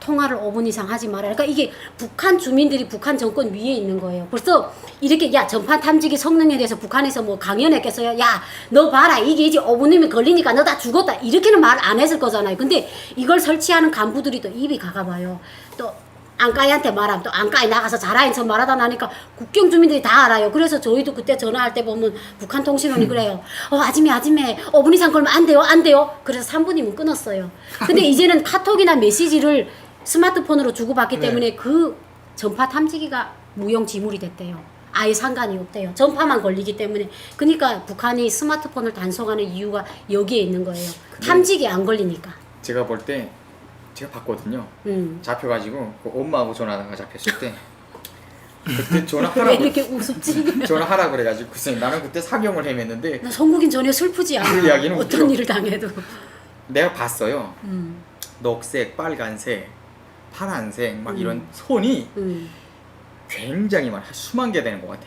통화를 5분 이상 하지 말아라. 그러니까 이게 북한 주민들이 북한 정권 위에 있는 거예요. 벌써 이렇게 전파 탐지기 성능에 대해서 북한에서 뭐 강연했겠어요. 야, 너 봐라. 이게 이제 5분이면 걸리니까 너 다 죽었다. 이렇게는 말 안 했을 거잖아요. 근데 이걸 설치하는 간부들이 또 입이 가가봐요. 또 안까이한테 말하면 또 안까이 나가서 자라인 척 말하다 나니까 국경 주민들이 다 알아요. 그래서 저희도 그때 전화할 때 보면 북한 통신원이 그래요. 아줌매 5분 이상 걸면 안 돼요. 그래서 3분이면 끊었어요. 근데 이제는 카톡이나 메시지를 스마트폰으로 주고받기 때문에 그 전파 탐지기가 무용지물이 됐대요. 아예 상관이 없대요. 전파만 걸리기 때문에. 그러니까 북한이 스마트폰을 단속하는 이유가 여기에 있는 거예요. 탐지기 안 걸리니까. 제가 볼 때 제가 봤거든요. 잡혀가지고 그 엄마하고 전화하다가 잡혔을 때 그때 왜 전화하라고 이렇게 우습지? 전화하라 그래가지고 글쎄 나는 그때 사경을 헤맸는데 나 성국인 전혀 슬프지 않아. 그 이야기는 어떤 웃겨. 일을 당해도. 내가 봤어요. 녹색, 빨간색, 파란색 막 이런 손이 굉장히 많아. 수만 개 되는 것 같아.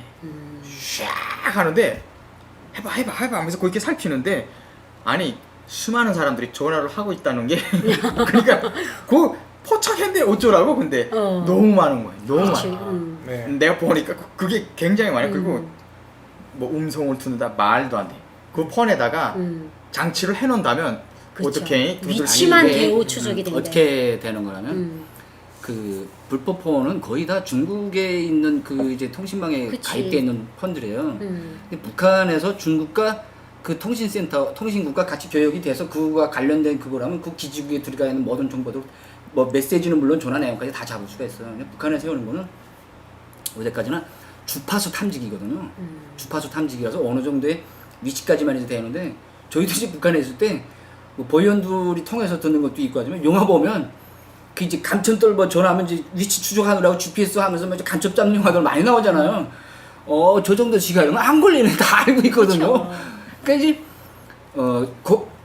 샥 하는데 해봐 하면서 그렇게 살피는데 아니 수많은 사람들이 전화를 하고 있다는 게 그러니까 그 포착했는데 어쩌라고. 근데 너무 많은 거야. 너무 그렇지. 많아. 네. 내가 보니까 그게 굉장히 많아요. 그리고 뭐 음성을 듣는다 말도 안 돼. 그 폰에다가 장치를 해놓는다면 그렇죠. 어떻게 위치만 아니, 이게, 개호 추적이 된대. 어떻게 되는 거냐면 그 불법 폰은 거의 다 중국에 있는 그 이제 통신망에 그치. 가입되어 있는 폰들이에요. 근데 북한에서 중국과 그 통신센터, 통신국과 같이 교역이 돼서 그거와 관련된 그거라면 그 기지국에 들어가 있는 모든 정보들, 뭐 메시지는 물론 전화 내용까지 다 잡을 수가 있어요. 근데 북한에 세우는 거는 어제까지는 주파수 탐지기거든요. 주파수 탐지기라서 어느 정도의 위치까지만 해도 되는데 저희도 이제 북한에 있을 때 뭐 보위원들이 통해서 듣는 것도 있고 하지만 영화 보면 그 이제 간첩 떨버 전화하면 이제 위치 추적하느라고 GPS 하면서 막 이제 간첩 잡는 영화들 많이 나오잖아요. 저 정도 시간이면 안 걸리는 다 알고 있거든요. 그러니까 이제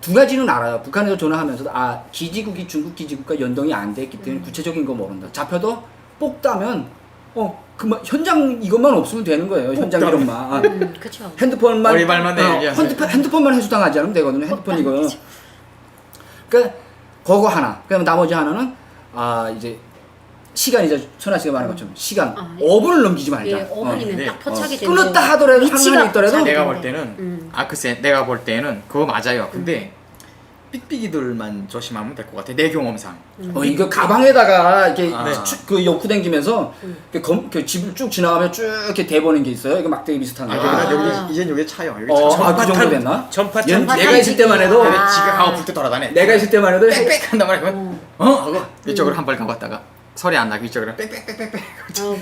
두 가지는 알아요. 북한에서 전화하면서도 기지국이 중국 기지국과 연동이 안 됐기 때문에 구체적인 거 모른다. 잡혀도 뽑다면 그만 현장 이것만 없으면 되는 거예요. 현장 이름만. 그렇죠. 핸드폰만 머리발만 얘기하면 핸드폰만 해수당하지 않으면 되거든요. 핸드폰 이거. 그러니까 그거 하나. 그럼 나머지 하나는 이제 시간 이제 선아 씨가 말한 것처럼 시간 5분을 넘기지 말자. 예, 5분이면 네. 딱 포착이 되는 끊었다 하더라도 상관이 있더라도 내가 볼 네. 때는 글쎄 내가 볼 때는 그거 맞아요. 근데 삑삑이들만 조심하면 될 것 같아. 내 경험상. 이거 가방에다가 이렇게 네. 그 옆구 당기면서 그 집을 쭉 지나가면 쭉 이렇게 대보는 게 있어요. 이거 막대기 비슷한 거. 여기다 이젠 여기 차요. 여기 차. 그 정도 됐나? 전파탄 내가 있을 때만 해도 지가 불 때 돌아다녀. 내가 있을 때만 해도 빽빽 한단 말이야. 하고 이쪽으로 한 발 가봤다가 소리 안 나게 이쪽으로 빽빽빽빽빽.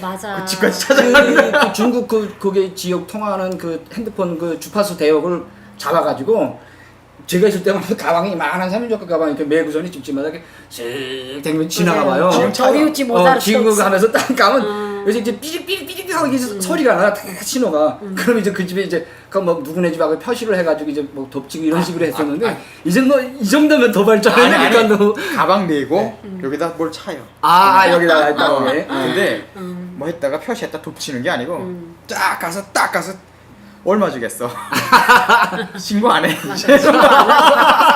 맞아. 집까지 찾아가는 그 중국 그게 지역 통화하는 그 핸드폰 그 주파수 대역을 잡아가지고 제가 있을 때만 가방이 이만한 3인조각 가방 이렇게 매구선이 집집마다 이렇게 쓱 댕기면 지나가봐요. 저리웃지 모자를 지금 하면서 딱 가면 그래서 이제 삐릭삐릭삐릭 하고 이게 소리가 나, 다 신호가. 그럼 이제 그 집에 이제 뭐 누구네 집하고 표시를 해가지고 이제 뭐 덮치고 이런 식으로 했었는데 이제 뭐 이 정도면 더 발전하니까 너무. 가방 메고 여기다 뭘 차요. 여기다가 했다고. 근데 뭐 했다가 표시했다 덮치는 게 아니고 딱 가서 얼마 주겠어? 신고 안 해.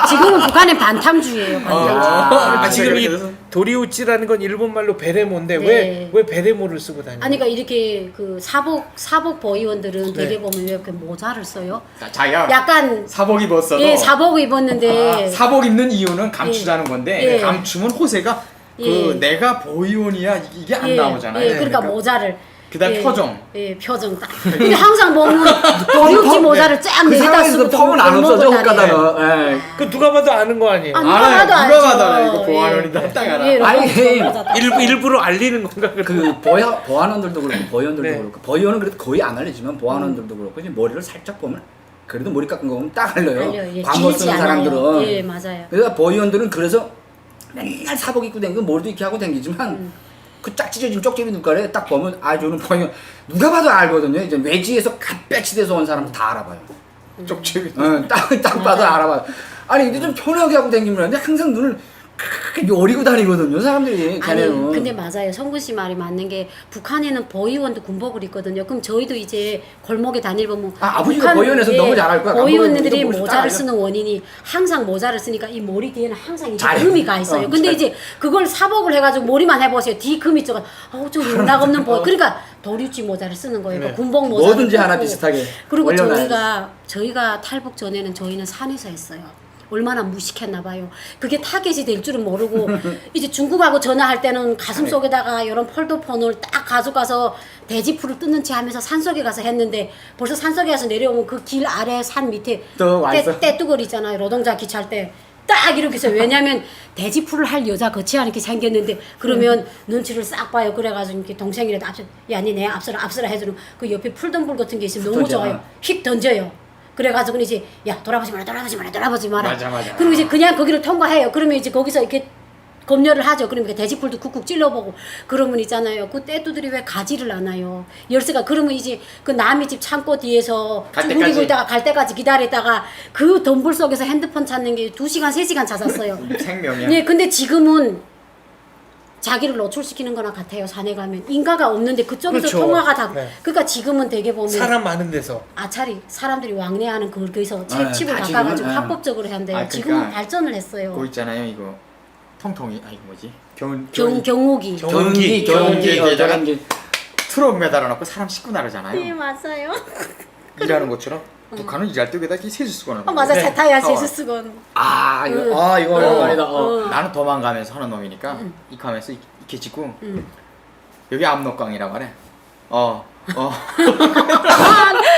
지금은 북한의 반탐주의예요. 반탐주. 지금 이 도리우찌라는 건 일본 말로 베레모인데 네. 왜 베레모를 쓰고 다니는? 아니 그러니까 이렇게 그 사복 버의원들은 되게 보면 왜 이렇게 모자를 써요? 자기가 약간 사복 입었어도 예 사복 입었는데 사복 입는 이유는 감추자는 건데 예. 감추면 호세가 예. 내가 보이온이야 이게 안 나오잖아요. 예, 그러니까 모자를. 그다음 표정. 예, 표정 딱. 근데 항상 보면 도리우찌 모자를 쫙 그 내리다 상황에서 쓰고 펌은 안 없어져 혹가다가. 그 누가 봐도 아는 거 아니에요? 누가 봐도 알죠. 누가 봐도 이거 보안원이다 딱 알아. 예, 아니, 일부러 알리는 건가? 그 보안원들도 그렇고 버의원들도 네. 그렇고 버의원은 그래도 거의 안 알리지만 보안원들도 그렇고 이제 머리를 살짝 보면 그래도 머리 깎은 거 보면 딱 알려요. 예, 광고 길지 쓰는 않아요. 사람들은. 예, 맞아요. 그래서 버의원들은 그래서 맨날 사복 입고 다니고 머리도 이렇게 하고 다니지만 그 짝 찢어진 쪽집이 눈깔에 딱 보면 저는 버의원 누가 봐도 알거든요. 이제 외지에서 갓배치돼서 온 사람도 다 알아봐요. 쪽집이. 딱 봐도 알아봐요. 아니 근데 좀 편하게 하고 다니면 하는데 항상 눈을 크게 여리고 다니거든요 사람들이. 걔네는. 아니 근데 맞아요. 성근 씨 말이 맞는 게 북한에는 버의원도 군복을 입거든요. 그럼 저희도 이제 골목에 다닐 보면 아버지가 버의원에서 너무 잘할 거야. 버의원들이 머리 모자를 딱 쓰는 원인이 항상 모자를 쓰니까 이 머리 뒤에는 항상 이제 잘. 금이 가 있어요. 근데 이제 그걸 사복을 해가지고 머리만 해보세요. 뒤 금이 있죠. 저 영락 없는 버. 그러니까 도리우찌 모자를 쓰는 거예요. 그러니까 군복 모자. 뭐든지 하나 비슷하게. 그리고 올려놔야지. 저희가 탈북 전에는 저희는 산에서 했어요. 얼마나 무식했나 봐요. 그게 타겟이 될 줄은 모르고 이제 중국하고 전화할 때는 가슴 속에다가 이런 폴더폰을 딱 가져가서 돼지풀을 뜯는 채 하면서 산속에 가서 했는데 벌써 산속에 가서 내려오면 그 길 아래 산 밑에 또 와 있어. 떼뚜거리 있잖아요. 노동자 기차할 때 딱 이렇게 있어요. 왜냐면 돼지풀을 할 여자 거치 않게 생겼는데 그러면 눈치를 싹 봐요. 그래가지고 이렇게 동생이라도 야니 내 앞서라 해주는 그 옆에 풀덤불 같은 게 있으면 너무 던져. 좋아요. 휙 던져요. 그래가지고 이제 야 돌아보지 마라. 맞아. 그리고 이제 그냥 거기를 통과해요. 그러면 이제 거기서 이렇게 검열을 하죠. 그러면 돼지풀도 쿡쿡 찔러보고 그러면 있잖아요. 그 떼뚜들이 왜 가지를 않아요. 열쇠가 그러면 이제 그 남의 집 창고 뒤에서 갈 쭈그리고 때까지. 있다가 갈 때까지 기다리다가 그 덤불 속에서 핸드폰 찾는 게 2시간 3시간 찾았어요. 생명이야. 네, 근데 지금은 자기를 노출시키는 거나 같아요. 산에 가면 인가가 없는데 그쪽에서 그렇죠. 통화가 다 네. 그러니까 지금은 되게 보면 사람 많은 데서. 아차리 사람들이 왕래하는 거기서 네, 칩을 다 바꿔가지고 지금은, 네. 합법적으로 한대요. 그러니까 지금은 발전을 했어요. 그거 있잖아요 이거 통통이 이거 뭐지? 경욱이. 경기 게다가 트럭 매달아 놓고 사람 싣고 나르잖아요. 네 맞아요. 일하는 것처럼 북한은 일할 때 여기다 이렇게 세수 쓰고 하는 거예요. 맞아 네. 세타야 제수스건. 이거 오랜만이다. 나는 도망가면서 하는 놈이니까 이 가면서 이렇게 찍고 여기 압록강이라고 하래.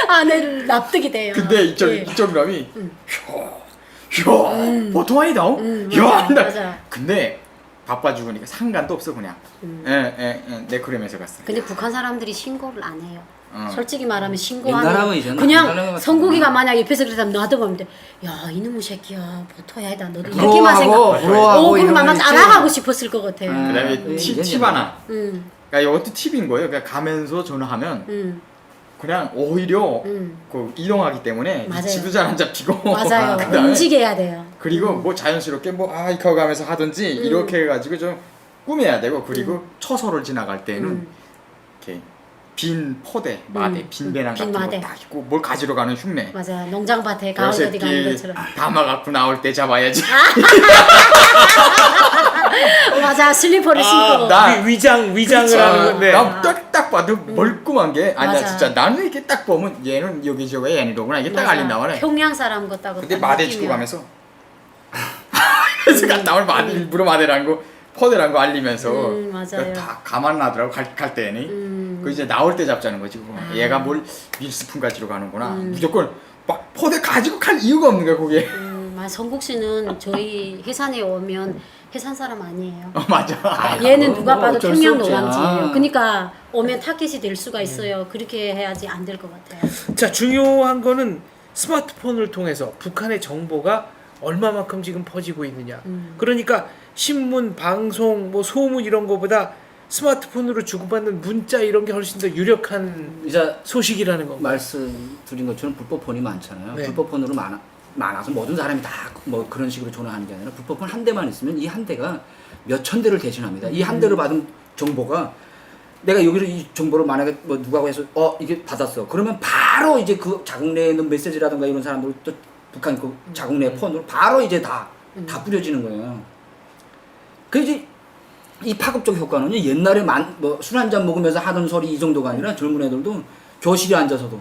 아내를 납득이 돼요. 근데 예. 이쪽 놈이 야 보통 아니다. 야 맞아. 근데 바빠 죽으니까 상관도 없어 그냥. 내 그러면서 갔어. 근데 북한 사람들이 신고를 안 해요. 어. 솔직히 말하면 옛날하면 신고하면 이제는 그냥 옛날하면 성국이가 만약 옆에서 그러면 놔두면 돼. 야 이놈의 새끼야 보토야 해다 너도 부러워하고, 이렇게만 생각. 부러워하고 그럼 아마 이러면 있지. 따라가고 싶었을 것 같아요. 그다음에 팁 하나. 음. 그러니까 이것도 팁인 거예요. 그러니까 가면서 전화하면 그냥 오히려 음. 그 이동하기 때문에 맞아요. 위치도 잘 안 잡히고 맞아요. 그다음에 움직여야 돼요. 그리고 뭐 자연스럽게 뭐 이렇게 가면서 하든지 이렇게 해가지고 좀 꾸며야 되고 그리고 처소를 지나갈 때는 이렇게 빈 포대, 마대, 빈 배낭 빈 같은 마대. 거 딱 있고 뭘 가지러 가는 흉내. 맞아요. 농장밭에 요 가을 어디 가는 새끼 것처럼. 담아갖고 나올 때 잡아야지. 맞아. 슬리퍼를 신고. 나 위장을 하는 건데. 딱 봐도 멀끔한 게 아니야 맞아. 진짜 나는 이렇게 딱 보면 얘는 여기 저거 얘니로구나 이게 딱 맞아. 알린다 말이야. 평양 사람 같다고. 근데 딱 마대 느끼면. 치고 가면서 그래서 갔다 오면 마대 일부러 마대란 거 포대란 거 알리면서 맞아요. 다 가만 나더라고 갈 때니 그 이제 나올 때 잡자는 거지 그거. 얘가 뭘 밀스푼 가지러 가는구나 무조건 막 포대 가지고 갈 이유가 없는 거야 거기에. 성국 씨는 저희 해산에 오면 해산 사람 아니에요. 맞아. 얘는 누가 봐도 어쩔 수 평양 없지. 노량지예요. 그러니까 오면 타겟이 될 수가 있어요. 그렇게 해야지 안 될 것 같아요. 자, 중요한 거는 스마트폰을 통해서 북한의 정보가 얼마만큼 지금 퍼지고 있느냐. 그러니까 신문, 방송, 뭐 소문 이런 거보다 스마트폰으로 주고받는 문자 이런 게 훨씬 더 유력한 이제 소식이라는 거. 말씀드린 것처럼 불법폰이 많잖아요. 네. 불법폰으로 많아서 모든 사람이 다 뭐 그런 식으로 전화하는 게 아니라 불법폰 한 대만 있으면 이 한 대가 몇천 대를 대신합니다. 이 한 대를 받은 정보가 내가 여기서 이 정보를 만약에 뭐 누가 해서 이게 받았어. 그러면 바로 이제 그 자국 내에 있는 메시지라든가 이런 사람들 또 북한 그 자국 내 폰으로 바로 이제 다 뿌려지는 거예요. 그 이제 이 파급적 효과는요. 옛날에 뭐 술 한 잔 먹으면서 하던 소리 이 정도가 아니라 젊은 애들도 교실에 앉아서도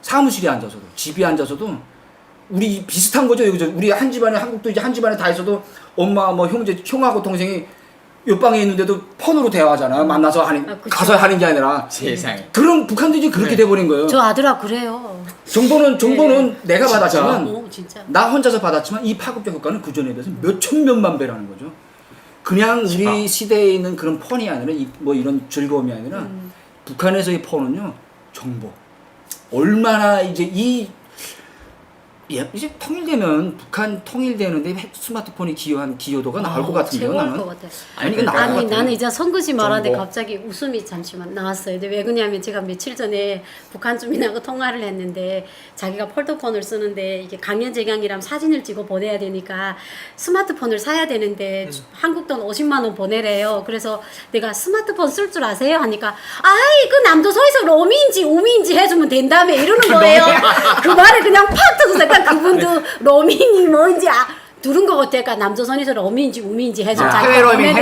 사무실에 앉아서도 집에 앉아서도 우리 비슷한 거죠. 여기서 우리 한 집안에 한국도 이제 한 집안에 다 있어도 엄마 뭐 형하고 동생이 옆방에 있는데도 폰으로 대화하잖아. 만나서 그쵸. 가서 하는 게 아니라 세상에. 그럼 북한도 이제 그렇게 돼버린 거예요. 저 아들하고 그래요. 정보는 내가 진짜? 받았지만 진짜. 나 혼자서 받았지만 이 파급적 효과는 그 전에 비해서 몇천 몇만 배라는 거죠. 그냥 우리 시대에 있는 그런 폰이 아니라 뭐 이런 즐거움이 아니라 북한에서의 폰은요 정보 얼마나 이제 이제 통일되면 북한 통일되는데 스마트폰이 기여한 기여도가 나올 것 같은데요. 최고일 나는 것 같아요. 아니 이게 나올 것 아니 같아요. 나는 이제 선거지 말하는데 정보. 갑자기 웃음이 잠시만 나왔어요. 근데 왜 그러냐면 제가 며칠 전에 북한 주민하고 통화를 했는데 자기가 폴더폰을 쓰는데 이게 강연재경이랑 사진을 찍어 보내야 되니까 스마트폰을 사야 되는데 한국 돈 50만 원 보내래요. 그래서 내가 스마트폰 쓸 줄 아세요? 하니까 아이 그 남도서에서 로미인지 우미인지 해주면 된다며 이러는 거예요. 그 말에 그냥 팍 터졌어요. 그러니까 그분도 로밍이 뭔지 들은 것 같으니까 남조선에서 로미인지 우미인지 해서 해외 로밍.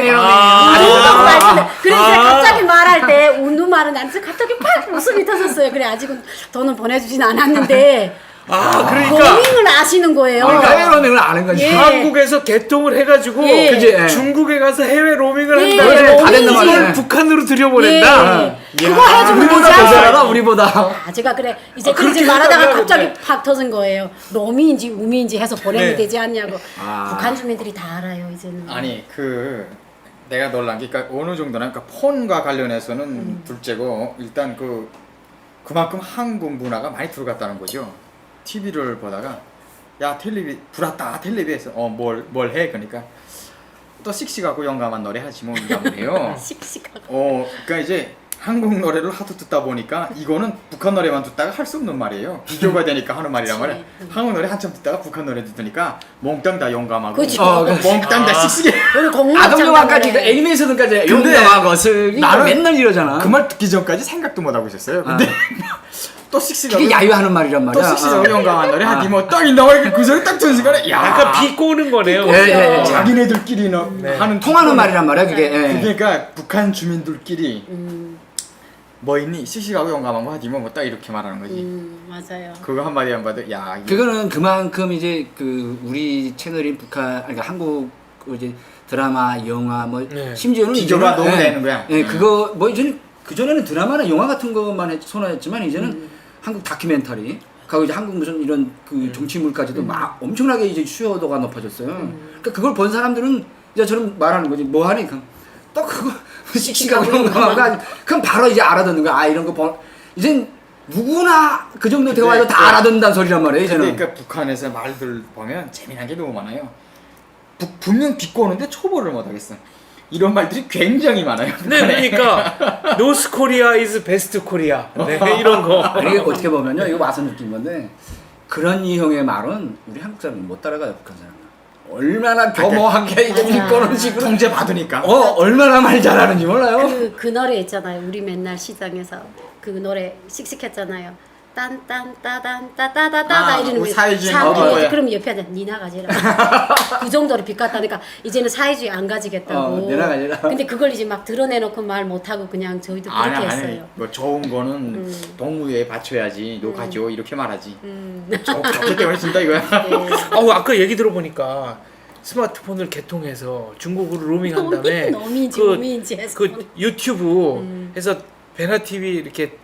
그래서 갑자기 말할 때 웃는 말은 안 해서 갑자기 팍 웃음이 터졌어요. 그래 아직은 돈은 보내주진 않았는데 그러니까 로밍을 아시는 거예요. 해외 로밍을 아는 거지. 예. 한국에서 개통을 해가지고 예. 그지? 예. 중국에 가서 해외 로밍을 예. 한 다음에 다 된단 말이야. 이걸 북한으로 들여보낸다. 예. 그거 해주면 우리보다 되지 더 않아요? 잘하다 우리보다. 제가 그래 이제 그렇게 그러지 말하다가 해야 갑자기 되는데. 팍 터진 거예요. 로미인지 우미인지 해서 보내면 네. 되지 않냐고. 북한 주민들이 다 알아요 이제는. 아니 내가 놀란 게 그러니까 어느 정도나 그러니까 폰과 관련해서는 둘째고 일단 그만큼 한국 문화가 많이 들어갔다는 거죠. TV를 보다가 야 텔레비 불었다 텔레비에서 뭘 해 그러니까 또 씩씩하고 용감한 노래 하지 뭐 이런 해요. 씩씩하고. 그러니까 이제 한국 노래를 하도 듣다 보니까 이거는 북한 노래만 듣다가 할 수 없는 말이에요. 비교가 되니까 하는 말이란 말이야. 한국 노래 한참 듣다가 북한 노래 듣으니까 몽땅 다 용감하고 그렇죠. 몽땅 다 씩씩해. 그리고 공무원 아동영화까지 애니메이션까지 용감한 것을 나는 맨날 이러잖아. 그 말 듣기 전까지 생각도 못 하고 있었어요. 근데 또 씩씩하고 그게 야유하는 말이란 또 말이야. 씩씩하고 용감한 노래 하니 뭐딱 나와 그 소리 딱 듣는 순간에 약간 비꼬는 거네요. 예. 자기네들끼리 하는 통하는 말이란 말이야 그게. 예. 그러니까 북한 주민들끼리 뭐 있니 씩씩하고 용감한 거 하지 뭐 딱 이렇게 말하는 거지. 맞아요. 그거 한마디 한마디 야 이게 그거는 그만큼 이제 우리 채널인 북한 그러니까 한국 이제 드라마, 영화 뭐 네. 심지어는 비교가 이제는, 너무 예, 되는 거야. 예, 그거 뭐 이제는 그 전에는 드라마나 영화 같은 것만 선호했지만 이제는 한국 다큐멘터리, 가고 이제 한국 무슨 이런 정치물까지도 막 엄청나게 이제 수요도가 높아졌어요. 그러니까 그걸 본 사람들은 이제 저는 말하는 거지 뭐 하니까 또 그거 씩씩하고 용감하고 그럼 바로 이제 알아듣는 거야. 이런 거 이젠 누구나 그 정도 대화에서 다 알아듣는다는 소리란 말이에요. 이제는. 그러니까 북한에서 말들 보면 재미난 게 너무 많아요. 분명 비꼬는데 초보를 못 하겠어. 이런 말들이 굉장히 많아요. 네, 그러니까 노스 코리아 is 베스트 코리아. 네, 이런 거. 이게 어떻게 보면요, 이거 와서 느낀 건데 그런 유형의 말은 우리 한국 사람이 못 따라가요, 북한 사람. 얼마나 겸허하게 이제 맞아. 그런 식으로 통제 받으니까. 얼마나 말 잘하는지 몰라요. 그 노래 있잖아요. 우리 맨날 시장에서 그 노래 씩씩했잖아요. 딴딴 따단 따다다다다 이러는 그 사회주의 거예요. 그럼 옆에 앉아 니 나가지라. 그 정도로 빚갔다니까 이제는 사회주의 안 가지겠다고. 내 나가지라. 근데 그걸 이제 막 드러내놓고 말 못하고 그냥 저희도 그렇게 했어요. 뭐 좋은 거는 동무에 바쳐야지 녹아죠 이렇게 말하지. 좋기 때문에 진짜 이거야. 네. 아까 얘기 들어보니까 스마트폰을 개통해서 중국으로 로밍한 다음에 너미인지 오미인지 해서 그 유튜브 해서 베나 TV 이렇게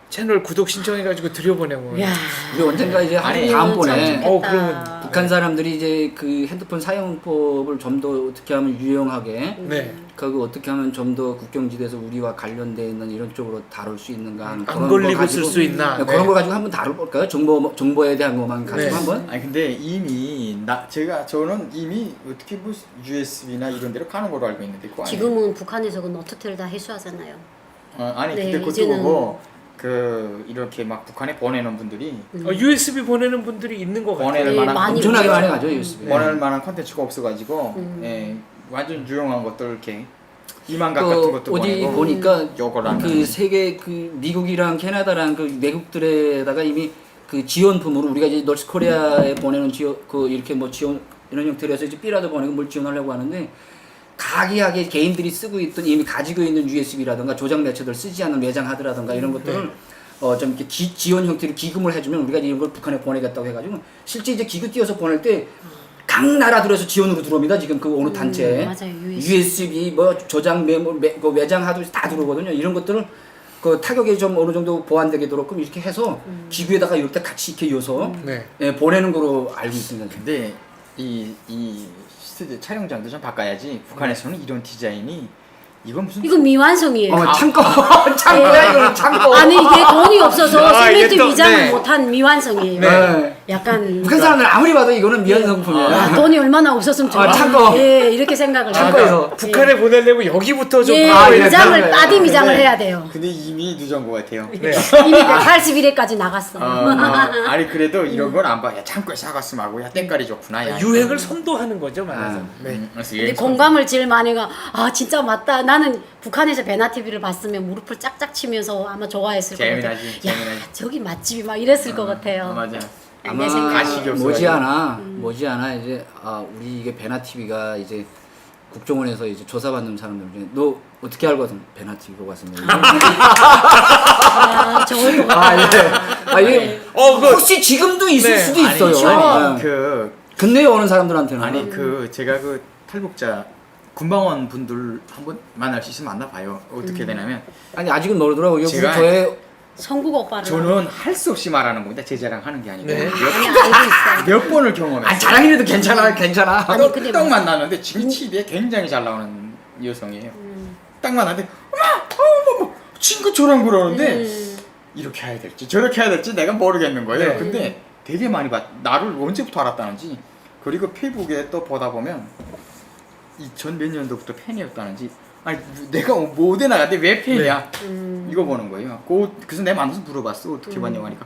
채널 구독 신청해가지고 들여보내고. 야, 우리 언젠가 이제 아니, 다음번에 그러면 북한 사람들이 이제 그 핸드폰 사용법을 좀 더 어떻게 하면 유용하게 네. 그 어떻게 하면 좀 더 국경지대에서 우리와 관련돼 있는 이런 쪽으로 다룰 수 있는가 하는 안 걸리고 쓸 수 있나. 네, 그런 걸 가지고 한번 다뤄볼까요? 정보에 대한 것만 가지고 네. 한번. 아니 근데 이미 저는 이미 어떻게 뭐 USB나 이런 데로 가는 걸로 알고 있는데 그거 아니에요? 지금은 북한에서 그 노트텔 다 해소하잖아요. 아니 네, 근데 그것도 이제는- 보고 이렇게 막 북한에 보내는 분들이 USB 보내는 분들이 있는 것 같아요. 보낼 네, 만한 많이 엄청나게 보내죠. 많이 가죠, USB. 보낼 만한 콘텐츠가 없어가지고 예, 완전 유용한 것들 이렇게 이만각 또 같은 것도 어디 보내고 보니까 요걸 안 그 하는. 세계 그 미국이랑 캐나다랑 그 외국들에다가 이미 그 지원품으로 우리가 이제 노스 코리아에 보내는 그 이렇게 뭐 지원 이런 형태로 해서 이제 B라도 보내고 뭘 지원하려고 하는데 각이하게 개인들이 쓰고 있던 이미 가지고 있는 USB라든가 조작 매체들 쓰지 않는 매장 하드라든가 이런 것들을 좀 이렇게 지원 형태로 기금을 해주면 우리가 이런 걸 북한에 보내겠다고 해가지고 실제 이제 기구 띄워서 보낼 때 각 나라들에서 지원으로 들어옵니다. 지금 그 어느 단체에 맞아요. USB 뭐 조작 그 매장 하드 다 들어오거든요. 이런 것들을 그 타격에 좀 어느 정도 보완되게 도록끔 이렇게 해서 기구에다가 이렇게 같이 이렇게 이어서 네. 보내는 거로 알고 있습니다. 근데 이 스튜디오 촬영장도 좀 바꿔야지. 북한에서는 이런 디자인이 이건 무슨 이거 미완성이에요. 창고 창고야 이거는 창고. 아니 이게 돈이 없어서 이게 시멘트 또, 위장을 네. 못한 미완성이에요. 네. 약간 북한 사람들 아무리 봐도 이거는 미완성품이에요. 돈이 얼마나 없었으면 좋아. 창고. 예, 이렇게 생각을 창고에서. 해요. 북한에 보내려면 여기부터 좀 예, 봐야 예, 미장을 네. 빠디 미장을 해야 돼요. 근데 이미 늦은 것 같아요. 네. 이미 181회까지 나갔어. 아니 그래도 이런 건 안 봐. 야 창고에 사갔으면 하고 야 땡깔이 좋구나. 야. 유행을 선도하는 거죠, 말해서. 네. 그래서 근데 얘 공감을 제일 많이 가. 아 진짜 맞다. 나는 북한에서 베나 TV를 봤으면 무릎을 짝짝 치면서 아마 좋아했을 것 같아요. 재미나지, 야 재미나지. 저기 맛집이 막 이랬을 것 같아요. 맞아. 내 생각에. 가식이 없어가지고. 머지않아 이제 우리 이게 베나 TV가 이제 국정원에서 이제 조사받는 사람들 중에 너 어떻게 알고 왔으면 베나 TV 보고 왔습니다. 아, 좋을 것 같아요. 이게 혹시 지금도 있을 네. 수도 있어요. 그렇죠. 그 근내에 오는 사람들한테는 아니 그 제가 그 탈북자 군방원 분들 한번 만날 수 있으면 만나봐요. 어떻게 되냐면 아니 아직은 모르더라고요. 제가- 저의 성국 오빠를. 저는 할 수 없이 말하는 겁니다. 제 자랑하는 게 아니고 네. 아니 알고 있어요. 몇 번을 경험했어요. 자랑이라도 괜찮아. 아니 근데 딱 뭐- 만나는데 지금 TV에 굉장히 잘 나오는 여성이에요. 딱 만났는데 어머 친구처럼 그러는데 이렇게 해야 될지 저렇게 해야 될지 내가 모르겠는 거예요. 네. 근데 되게 많이 나를 언제부터 알았다는지 그리고 페이북에 또 보다 보면 2000 몇 년도부터 팬이었다는지 아니 내가 못해 나갔는데 왜 팬이야? 이거 보는 거예요. 그래서 내가 만나서 물어봤어. 어떻게 봤냐고 하니까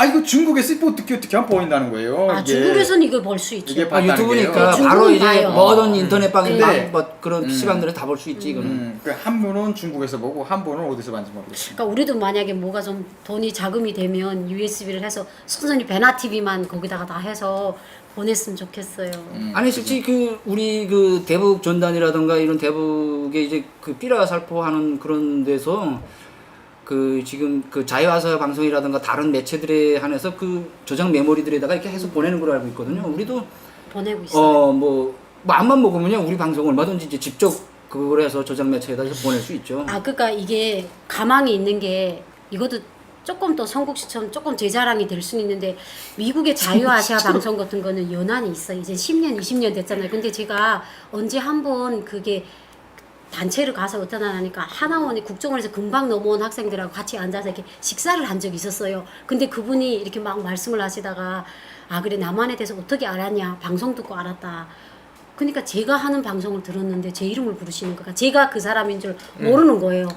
이거 중국에서 어떻게 하면 보인다는 거예요. 아 이게. 중국에서는 이걸 볼 수 있죠. 이게 봤다는 유튜브니까 게요. 중국은 바로 이제 봐요. 모든 인터넷방이나 네. 뭐 그런 PC방들에 다 볼 수 있지 이거는. 한 분은 중국에서 보고 한 분은 어디서 봤는지 모르겠어요. 그러니까 우리도 만약에 뭐가 좀 돈이 자금이 되면 USB를 해서 순전히 베나 TV만 거기다가 다 해서 보냈으면 좋겠어요. 아니 실제 그 우리 그 대북 전단이라든가 이런 대북에 이제 그 삐라 살포하는 그런 데서 그 지금 그 자유아사 방송이라든가 다른 매체들에 한해서 그 저장 메모리들에다가 이렇게 해서 보내는 걸로 알고 있거든요. 우리도 보내고 있어요. 뭐 앞만 먹으면요 우리 방송 얼마든지 이제 직접 그걸 해서 저장 매체에다 해서 보낼 수 있죠. 아 그러니까 이게 가망이 있는 게 이것도 조금 더 성국시처럼 조금 제 자랑이 될 수는 있는데 미국의 자유아시아 방송 같은 거는 연한이 있어요. 이제 10년, 20년 됐잖아요. 근데 제가 언제 한번 그게 단체를 가서 어떤 하니까 하나원에 국정원에서 금방 넘어온 학생들하고 같이 앉아서 이렇게 식사를 한 적이 있었어요. 근데 그분이 이렇게 막 말씀을 하시다가 그래 남한에 대해서 어떻게 알았냐 방송 듣고 알았다. 그러니까 제가 하는 방송을 들었는데 제 이름을 부르시는 거가 제가 그 사람인 줄 모르는 거예요.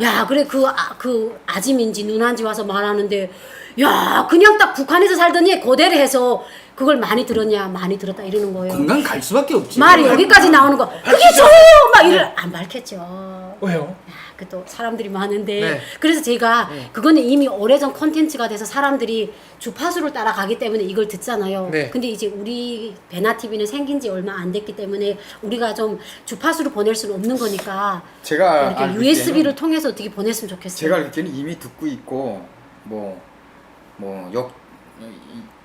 야, 그래 그 아짐인지 누나인지 와서 말하는데 야, 그냥 딱 북한에서 살더니 고대를 해서 그걸 많이 들었냐, 많이 들었다 이러는 거예요. 공간 갈 수밖에 없지. 말이 여기까지 나오는 거. 그게 저예요! 막 이를 안 밝혔죠. 왜요? 그 또 사람들이 많은데 네. 그래서 제가 그거는 이미 오래전 콘텐츠가 돼서 사람들이 주파수를 따라가기 때문에 이걸 듣잖아요. 네. 근데 이제 우리 베나TV는 생긴 지 얼마 안 됐기 때문에 우리가 좀 주파수를 보낼 수는 없는 거니까 제가 이렇게 알기에는 USB를 통해서 어떻게 보냈으면 좋겠어요. 제가 알기에는 이미 듣고 있고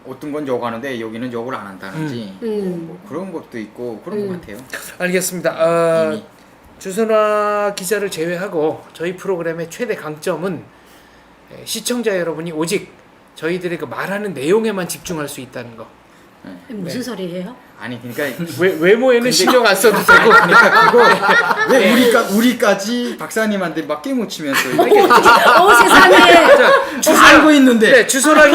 어떤 건 욕하는데 여기는 욕을 안 한다든지 뭐 그런 것도 있고 그런 것 같아요. 알겠습니다. 이미. 주선화 기자를 제외하고 저희 프로그램의 최대 강점은 시청자 여러분이 오직 저희들의 그 말하는 내용에만 집중할 수 있다는 거. 무슨 소리예요? 아니 그러니까 외모에는 신경 안 써도 되고. 그러니까 그거 왜 우리까지 박사님한테 막 깨묻히면서 어 세상에. 알고 있는데 네, 주선화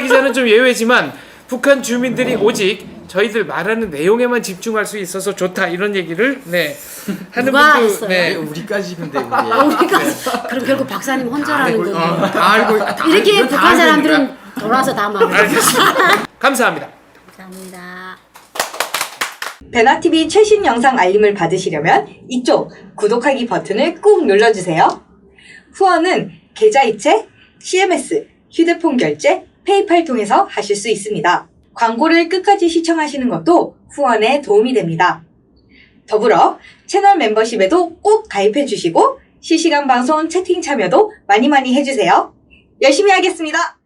기자는 좀 예외지만 북한 주민들이 오직 저희들 말하는 내용에만 집중할 수 있어서 좋다 이런 얘기를 하는 누가 분도 했어요? 왜 우리까지 근데 우리가 그럼 결국 박사님 혼자라는 건데 다 알고 이렇게 이건 다 북한 알고 사람들은 있는 돌아서 다 말해요. 감사합니다. 감사합니다. 베나TV 최신 영상 알림을 받으시려면 이쪽 구독하기 버튼을 꾹 눌러주세요. 후원은 계좌이체, CMS, 휴대폰 결제, 페이팔 통해서 하실 수 있습니다. 광고를 끝까지 시청하시는 것도 후원에 도움이 됩니다. 더불어 채널 멤버십에도 꼭 가입해 주시고 실시간 방송 채팅 참여도 많이 해주세요. 열심히 하겠습니다.